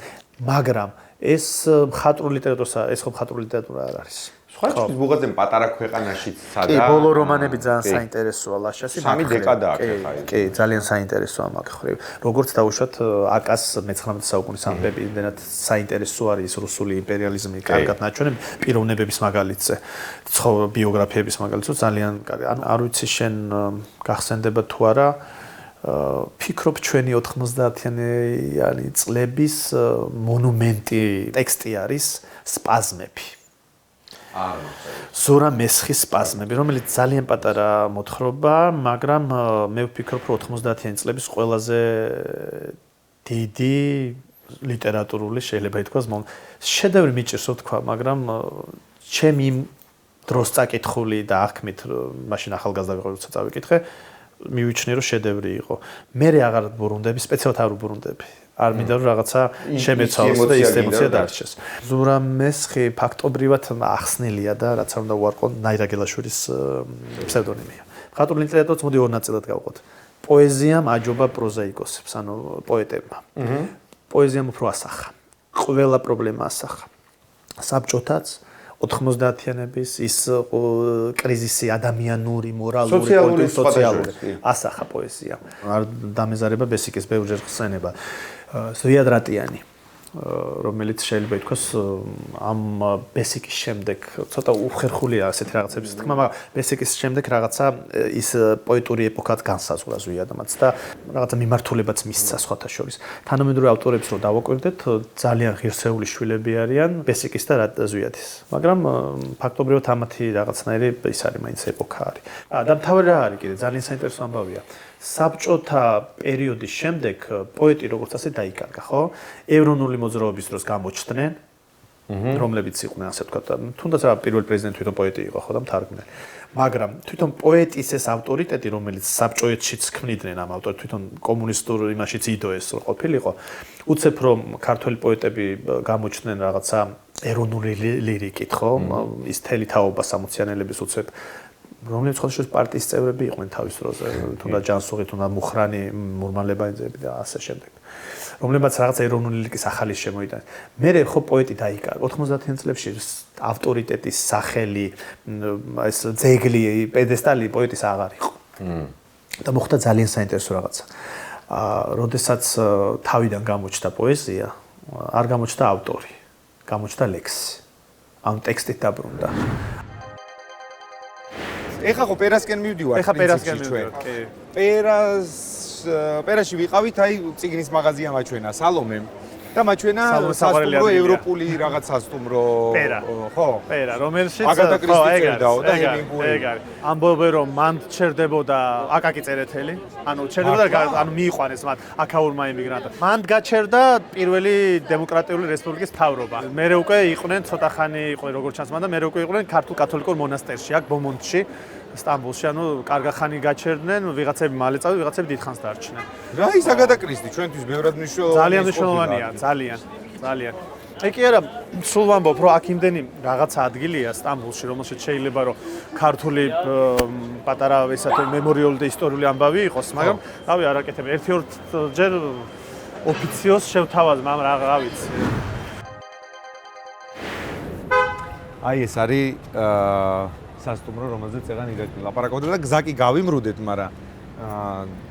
მაგრამ ეს მხატვრული ლიტერატურა, ეს ხო მხატვრული ლიტერატურა არ არის. სხვათვის ბუღაძემ პატარა ქვეყანაშიც სადა. კი, ბოლო რომანები ძალიან საინტერესოა ლაშასი. სამი დეკადა აქვს ხა. კი, ძალიან საინტერესოა მაგ ხრივ. როგორც დავუშვათ აკას 19 საუკუნის ამბები, იმდენად საინტერესო არის რუსული იმპერიალიზმი, კარგად ნაჩვენები, პიროვნებების მაგალითზე, ბიოგრაფიების მაგალითზე ძალიან კარგი. ანუ არ ვიცი შენ გახსენდება თუ არა ფიქრობ ჩვენი 90-იანი წლების მონუმენტი ტექსტი არის სპაზმები. ზურა მესხის სპაზმები, რომელიც ძალიან პატარა მოთხრობა, მაგრამ მე ვფიქრობ, რომ 90-იანი წლების ყველაზე დიდი ლიტერატურული შეიძლება ითქვას, შედევრი მიჭირს რო თქვა, მაგრამ ჩემი დროს წაკითხული და აღქმით, მაშინ ახალგაზრდა ვიყავი, როცა წავიკითხე, მივიჩნე რომ შედევრი იყო. მე აღარ ბრუნდები, სპეციალურად არ ბრუნდები. არ მინდა რომ რაღაცა შემეცვალოს და ის ემოცია დარჩეს. ზურა მესხი ფაქტობრივად ახსნილია და რაც არ უნდა უარყო ნაირაგელაშვილის ფსევდონიმია. მხატვრული ლიტერატურაც მოდი ორ ნაწილად გავყოთ. პოეზიამ აჯობა პროზაიკოსებს, ანუ პოეტებმა. პოეზიამ უფრო ასახა. ყველა პრობლემა ასახა. საბჭოთაც 90-იანების ის კრიზისი ადამიანური, მორალური, სოციალური ასახა პოეზიამ. არ დამეზარება ბესიკის ბევრჯერ ხსენება. ზვიად რატიანი, რომელიც შეიძლება ითქვას ამ ბესიკის შემდეგ ცოტა უხერხულია ასეთ რაღაცების თქმა, მაგრამ ბესიკის შემდეგ რაღაცა ის პოეტური ეპოქაც განსაზღვრა ზვიადმაც და რაღაცა მიმართულებაც მისცა სხვათა შორის. თანამედროვე ავტორებს რო დავაკვირდეთ, ძალიან ღირსეული შვილები არიან ბესიკის და ზვიადის. მაგრამ ფაქტობრივად ამათი რაღაცნაირი ის არის მაინც ეპოქა არის. და მთავარი რა არის კიდე ძალიან საინტერესო ამბავია. საბჭოთა პერიოდის შემდეგ პოეტი როგორც ასე დაიკარგა, ხო? ევრონული მოძრაობის დროს გამოჩნდნენ, რომლებიც იყვნენ ასე ვთქვათ, თუნდაც რა პირველი პრეზიდენტი თვითონ პოეტი იყო, ხო და მთარგმნელი. მაგრამ თვითონ პოეტის ეს ავტორიტეტი, რომელიც საბჭოეთშიც ქმნიდნენ ამ ავტორებს, თვითონ კომუნისტურ იმაშიც იდოეს ყოფილიყო, უცებ რომ ქართველი პოეტები გამოჩნდნენ რაღაცა ეროვნული ლირიკით, ხო? ის თელი თაობა 60-იანელების უცებ რომლებიც ხოლმე პარტიის წევრები იყვნენ თავის დროზე, თუნდაც ჯანსუღი, თუნდაც მუხრანი, მურმანლებაძეები და ასე შემდეგ. რომლებიც რაღაც ეროვნული ლირიკის ახალი შემოიტანეს. მე ხო პოეტი დაიკარგა 90-იან წლებში ავტორიტეტის სახელი, ეს ძეგლი, პედესტალი პოეტის აღარ იყო. და მოხდა ძალიან საინტერესო რაღაცა. როდესაც თავიდან გამოჩნდა პოეზია, არ გამოჩნდა ავტორი, გამოჩნდა ლექსი. ამ ტექსტით დაბრუნდა. ეხა ხო პერასკენ მივდივართ. ეხა პერასკენ მივდივართ, კი. პერაში ვიყავით, აი ციგნის მაღაზია მაჩვენა სალომემ და მაჩვენა სასტუმრო ევროპული რაღაც სასტუმრო, ხო? პერა, რომელშიც აგატა კრისტი წერდაო და ჰემინგუეი. ეგ არის. ამბობენ რომ მან ჩერდებოდა აკაკი წერეთელი, ანუ ჩერდებოდა, ანუ მიიყვანეს მათ აქაურმა იმიგრანტმა. მან გაჩერდა პირველი დემოკრატიული რესპუბლიკის მთავრობა. მერე უკვე იყვნენ ცოტა ხანი იყვნენ როგორც ჩანს მან და მერე უკვე იყვნენ ქართულ კათოლიკურ მონასტერში, აქ ბომონდში. სტამბოლში, ანუ კარგა ხანი გაჩერდნენ, ვიღაცები მალე წავიდნენ, ვიღაცები დიდხანს დარჩნენ. რა ის აგატა კრისტი ჩვენთვის ბევრად მნიშვნელოვანია. ძალიან მნიშვნელოვანია, ძალიან. ეგ კი არა, სულ ვამბობ, რომ აქ იმდენი რაღაცა ადგილია სტამბოლში, რომელშიც შეიძლება რომ ქართული პატარა ესეთი მემორიული და ისტორიული ამბავი იყოს, მაგრამ რავი, არ აკეთებ. ერთ-ორჯერ ოფიციოს შევთავაზ, მაგრამ რა ვიცი. აი ეს არის სასტუმრო, რომელზეც ეგან ირაკლი ლაპარაკობდა და გზა კი გავიმრუდეთ, მაგრამ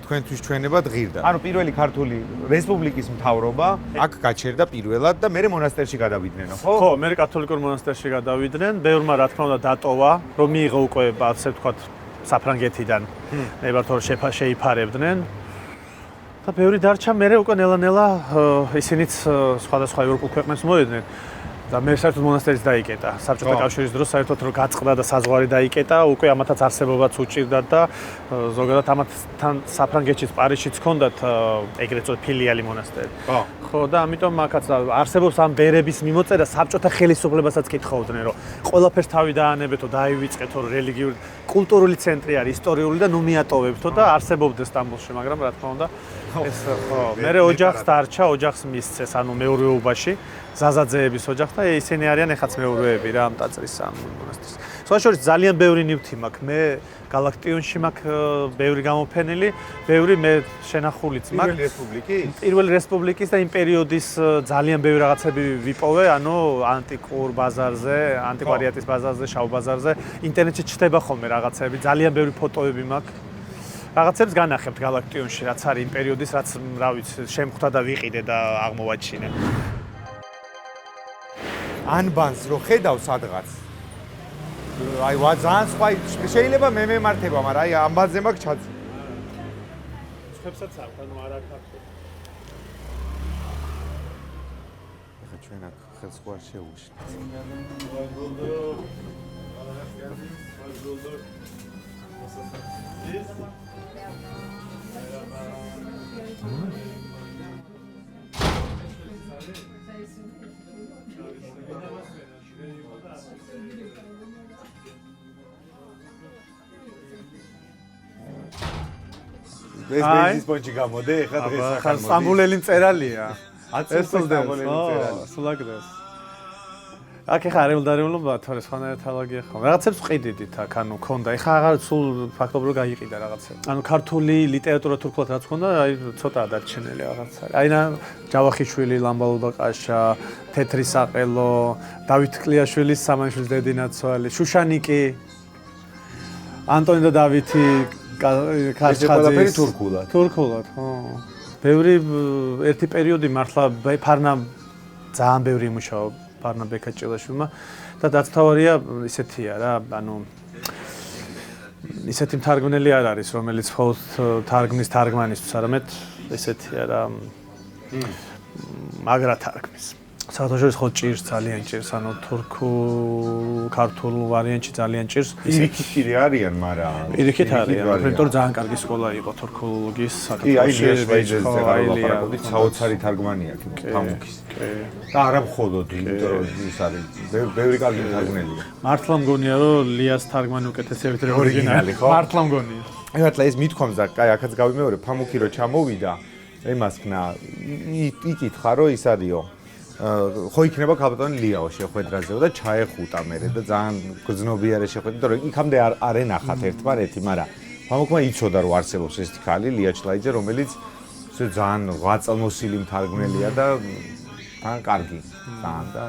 თქვენთვის ჩვენება ღირდა. ანუ პირველი ქართული რესპუბლიკის მთავრობა აქ გაჩერდა პირველად და მერე მონასტერში გადავიდნენ, ხო? ხო, მერე კათოლიკურ მონასტერში გადავიდნენ. ბევრმა რა თქმა უნდა დატოვა, რომ მიიღო უკვე ასე ვთქვათ საფრანგეთიდან. ნებართვა რომ შეიფარებდნენ. და ბევრი დარჩა, მერე უკვე ნელა-ნელა ისინიც სხვადასხვა ევროპულ ქვეყნებს მოვიდნენ. და მე საერთოდ მონასტერიც დაიკეტა. საბჭოთა კავშირის დროს საერთოდ რომ გაწყდა და საზღვარი დაიკეტა, უკვე ამათაც არსებობაც უჭირდათ და ზოგადად ამათთან საფრანგეთშიც, პარიზშიც ჰქონდათ ეგრეთ წოდებული ფილიალი მონასტერი. ხო და ამიტომ აქაც არსებობს ამ ბერების მიმოწერა საბჭოთა ხელისუფლებასაც კითხავდნენ, რომ ყველაფერს თავი დაანებეთო, დაივიწყეთო, რელიგიური, კულტურული ცენტრი არის, ისტორიული და ნუ მიატოვებთო და არსებობდეს სტამბოლში, მაგრამ რა თქმა უნდა ეს ხო, მერე ოჯახს დარჩა, ოჯახს მისცეს, ანუ მეურვეობაში, ზაზაძეების ოჯახს და ისინი არიან ეხაც მეურვეები რა ამ ტაძრის ამ მონასტრის. სხვა შორის ძალიან ბევრი ნივთი მაქვს. მე გალაქტიონში მაქვს ბევრი გამოფენილი, ბევრი მე შენახულიც მაქვს. პირველი რესპუბლიკის და იმ პერიოდის ძალიან ბევრი რაღაცები ვიპოვე, ანუ ანტიკურ ბაზარზე, ანტიკვარიატის ბაზარზე, შავ ბაზარზე. ინტერნეტში ჩნდება ხოლმე რაღაცები, ძალიან ბევრი ფოტოები მაქვს. რაღაცებს განახებთ გალაქტიონში, რაც არის იმ პერიოდის, რაც რა ვიცი, შემხვდა და ვიყიდე და აღმოვაჩინე. ანბანს რო ხედავ სადღაც. აი ძალიან სხვა შეიძლება მე მემართება, მაგრამ აი ანბანზე მაქვს ჩაძ. ცხებსაც აქვს, ანუ არა ქართული. ეხა ჩვენ აქ ხელს ხო არ შეუშვით. ეს ბენზის პონჩი გამოდე, ეხლა დღეს ახალ მოდი. სტამბულელი მწერალია. ეს სტამბულელი მწერალი. სულაგდეს. აქ ეხა არეულდარეულობა თორე სხვანაირად ალაგია ხო. რაღაცებს ვყიდიდით აქ, ანუ ქონდა. ეხა აღარ სულ ფაქტობრივად გაიყიდა რაღაცები. ანუ ქართული ლიტერატურა თურქულად რაც ქონდა, აი ცოტაა დარჩენილი რაღაც არის. აი რა ჯავახიშვილი, ლამბალობა ყაშა, თეთრი საყელო, დავით კლიაშვილის სამანშვილის დედინაცვალი, შუშანიკი, ანტონი და დავითი კაჩხაძის თურქულად. თურქულად, ხო. ბევრი ერთი პერიოდი მართლა ფარნა ძალიან ბევრი იმუშავა ფარნა ბეკაჭილაშვილმა და დაცთავარია ისეთია რა, ანუ ისეთი მთარგმნელი არ არის, რომელიც მხოლოდ თარგმნის თარგმანისთვის, არამედ ესეთია რა, მაგრა თარგმნის. საერთაშორისო ხო ჭირს ძალიან ჭირს, ანუ ქართულ ვარიანტში ძალიან ჭირს. ისეთი არიან, მაგრამ პირიქით არიან, იმიტომ რომ ძალიან კარგი სკოლა იყო თურქოლოგიის საქართველოში. აი, შვეიცარიელზე ლაპარაკობდით, საოცარი თარგმანია ფამუქის. და არა მხოლოდ, იმიტომ რომ ის არის ბევრი კარგი თარგმნელია. მართლა მგონია, რომ লিას თარგმანი უკეთესია ვიდრე ორიგინალი, ხო? მართლა მგონია. აი, მართლა ეს მithქვამს და აი, აქაც გავიმეორე, ფამუქი რო ჩამოვიდა, ემასქნა, იკითხა, რომ ის არისო ხო იქნება ქალბატონი ლიაო შეხვედრაზეო და ჩაეხუტა მერე და ძალიან გრძნობიარე შეხვედრა, იმიტომ რომ იქამდე არ ენახათ ერთმანეთი, მაგრამ ფამუქმა იცოდა რომ არსებობს ეს ქალი ლია ჩლაიძე, რომელიც ძალიან ღვაწლმოსილი მთარგმნელია და თან კარგი ძალიან და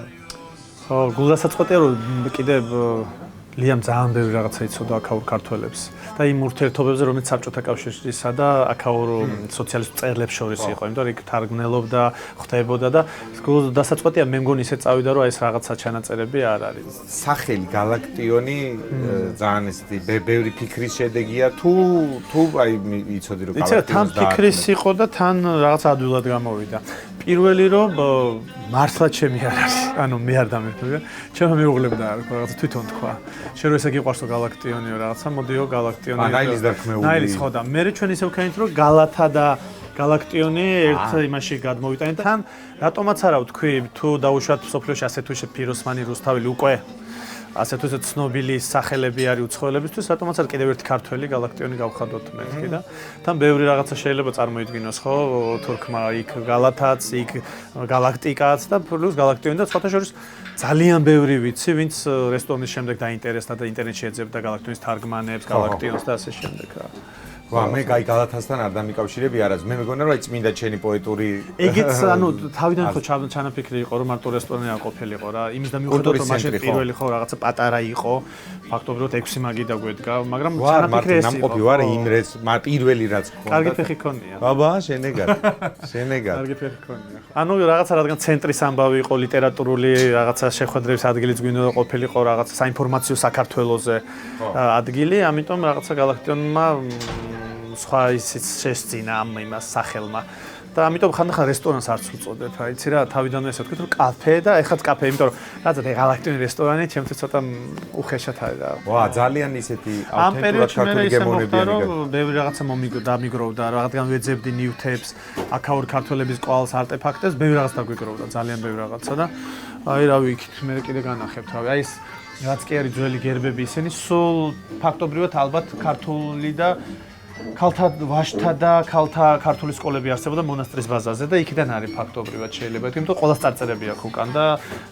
ხო გულდასაწყვეტია რომ კიდე ლიამ ძალიან ბევრი რაღაცა იცოდა აქაურ ქართველებს და იმ ურთიერთობებზე რომელიც საბჭოთა კავშირისა და აქაურ სოციალისტ წერლებს შორის იყო, იმიტომ რომ იქ თარგმნელობდა, ხვდებოდა და გულდასაწყვეტია მე მგონი ისე წავიდა რომ ეს რაღაცა ჩანაწერები არ არის. სახელი გალაქტიონი ძალიან ესეთი ბევრი ფიქრის შედეგია თუ აი იცოდი რომ გალაქტიონი თან ფიქრის იყო და თან რაღაც ადვილად გამოვიდა. პირველი რომ მართლა ჩემი არ არის, ანუ მე არ დამერფებია, ჩემო მეუღლებდა რაღაცა თვითონ თქვა. შენ რო ესე გიყვარსო გალაქტიონიო რაღაცა, მოდიო გალაქტიონი. ნაილის დარქმეული. ნაილის ხო და მე ჩვენ ისევ ვქენით რომ გალათა და გალაქტიონი ერთ იმაში გადმოვიტანეთ და თან რატომაც არა ვთქვი, თუ დაუშვათ სოფლიოში ასე თუ ისე ფიროსმანი რუსთაველი უკვე ასე თუ ისე ცნობილი სახელები არის უცხოელებისთვის, რატომაც არ კიდევ ერთი ქართველი გალაქტიონი გავხადოთ მეთქი და თან ბევრი რაღაცა შეიძლება წარმოიდგინოს, ხო, თურქმა იქ გალათაც, იქ გალაქტიკაც და პლუს გალაქტიონი და სხვათა შორის ძალიან ბევრი ვიცი, ვინც რესტორნის შემდეგ დაინტერესდა და ინტერნეტში ეძებდა გალაქტიონის თარგმანებს, გალაქტიონს და ასე შემდეგ რა. ვა, მე კაი გალათასთან არ დამიკავშირები არას. მე მეგონა რომ აი წმინდა ჩენი პოეტური ეგეც ანუ თავიდან ხო ჩანაფიქრი იყო რომ მარტო რესტორანი არ ყოფილიყო რა. იმის და მიუხედავად რომ მაშინ პირველი ხო რაღაცა პატარა იყო, ფაქტობრივად 6 მაგი დაგვედგა, მაგრამ ჩანაფიქრი ეს იყო. ვარ იმ პირველი რაც ქონდა. კარგი ფეხი ქონია. ბაბა, შენეგად. შენეგად. კარგი ფეხი ქონია. ანუ რაღაცა რადგან ცენტრის ამბავი იყო ლიტერატურული რაღაცა შეხვედრების ადგილიც გვინდოდა ყოფილიყო რაღაცა საინფორმაციო საქართველოზე ადგილი, ამიტომ რაღაცა გალაქტიონმა სხვა ისიც შესძინა ამ იმას სახელმა და ამიტომ ხანდახან რესტორანს არც უწოდებ, აიცი რა, თავიდანვე ესე ვთქვით რომ კაფე და ეხლაც კაფე, იმიტომ რომ რაღაცა გალაქტიონი რესტორანი ჩემთვის ცოტა უხეშად არის რა. ვა, ძალიან ისეთი ავთენტურად ქართული გემოვნებიანი რომ ბევრი რაღაცა დამიგროვდა, რადგან ვეძებდი ნივთებს, აქაურ ქართველების კვალს, არტეფაქტებს, ბევრი რაღაც დაგვიგროვდა, ძალიან ბევრი რაღაცა და აი რა ვიქით, მე კიდე განახებთ, რავი, აი ეს რაც კი არის ძველი გერბები ისინი სულ ფაქტობრივად ალბათ ქართული და ქალთა ვაჟთა და ქალთა ქართული სკოლები არსებობდა მონასტრის ბაზაზე და იქიდან არის ფაქტობრივად შეიძლება ითქვი, იმიტომ ყველა წარწერები აქვს უკან და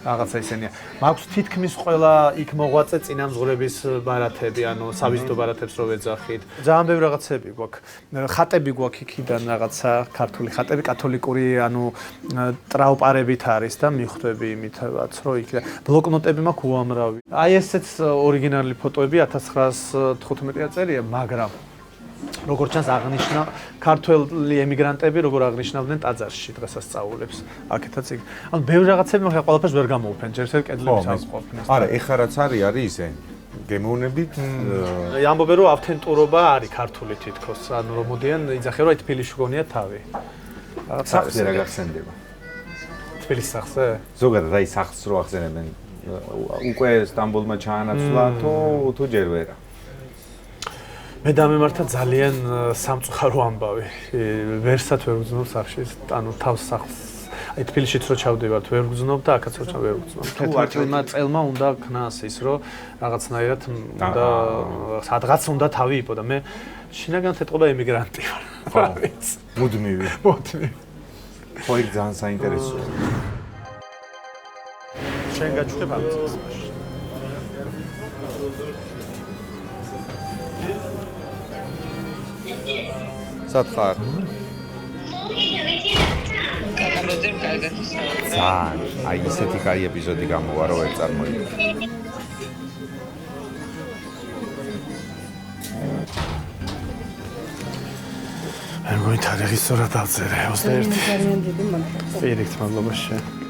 რაღაცა ისენია. მაქვს თითქმის ყველა იქ მოღვაწე წინამძღვრების ბარათები, ანუ სავიზიტო ბარათებს რო ვეძახით. ძალიან ბევრი რაღაცები გვაქვს. ხატები გვაქვს იქიდან რაღაცა ქართული ხატები, კათოლიკური, ანუ ტრაუპარებით არის და მიხვდები იმითაც, რომ იქ ბლოკნოტები მაქვს უამრავი. აი ესეც ორიგინალური ფოტოები 1915 წელია, მაგრამ როგორც ჩანს აღნიშნა ქართველი ემიგრანტები როგორ აღნიშნავდნენ ტაძარში დღესასწაულებს. აქეთაც იქ. ანუ ბევრი რაღაცები მაგრამ ყველაფერს ვერ გამოუფენ, ჯერ ერთ კედლებს აღყოფენ. არა, ეხლა რაც არის ისე გემოვნებით ამბობენ რომ ავთენტურობა არის ქართული თითქოს, ანუ რომ მოდიან იძახენ რომ აი თბილისში გონია თავი. სახლზე რა გახსენდება? თბილისის სახლზე? ზოგადად აი სახლს რო ახსენებენ უკვე სტამბოლმა ჩაანაცვლა თუ ჯერ ვერა? მე დამემართა ძალიან სამწუხარო ამბავი. ვერსად ვერ ვგზნობ სახლში, ანუ თავს სახლს აი თბილისშიც რო ჩავდივართ ვერ ვგზნობ და აქაც რო ვერ ვგზნობ. ქეთილმა წელმა უნდა ქნას ის რომ რაღაცნაირად უნდა სადღაც უნდა თავი იპო და მე შინაგანად ეთყობა ემიგრანტი ვარ. ხო, მუდმივი. მოდმი. ხო, იქ ძალიან საინტერესოა. შენ გაჩვდებ ამ წელს მაშინ. სათხარ. კატალოგზე კარგად ისაუბრა. ძალიან, აი ისეთი კაი ეპიზოდი გამოვა რომ ვერ წარმოიდგინე. მე მოითხრა რეგისტრად დავწერე 21. ძალიან დიდი მადლობა. პირიქით მადლობა შენ.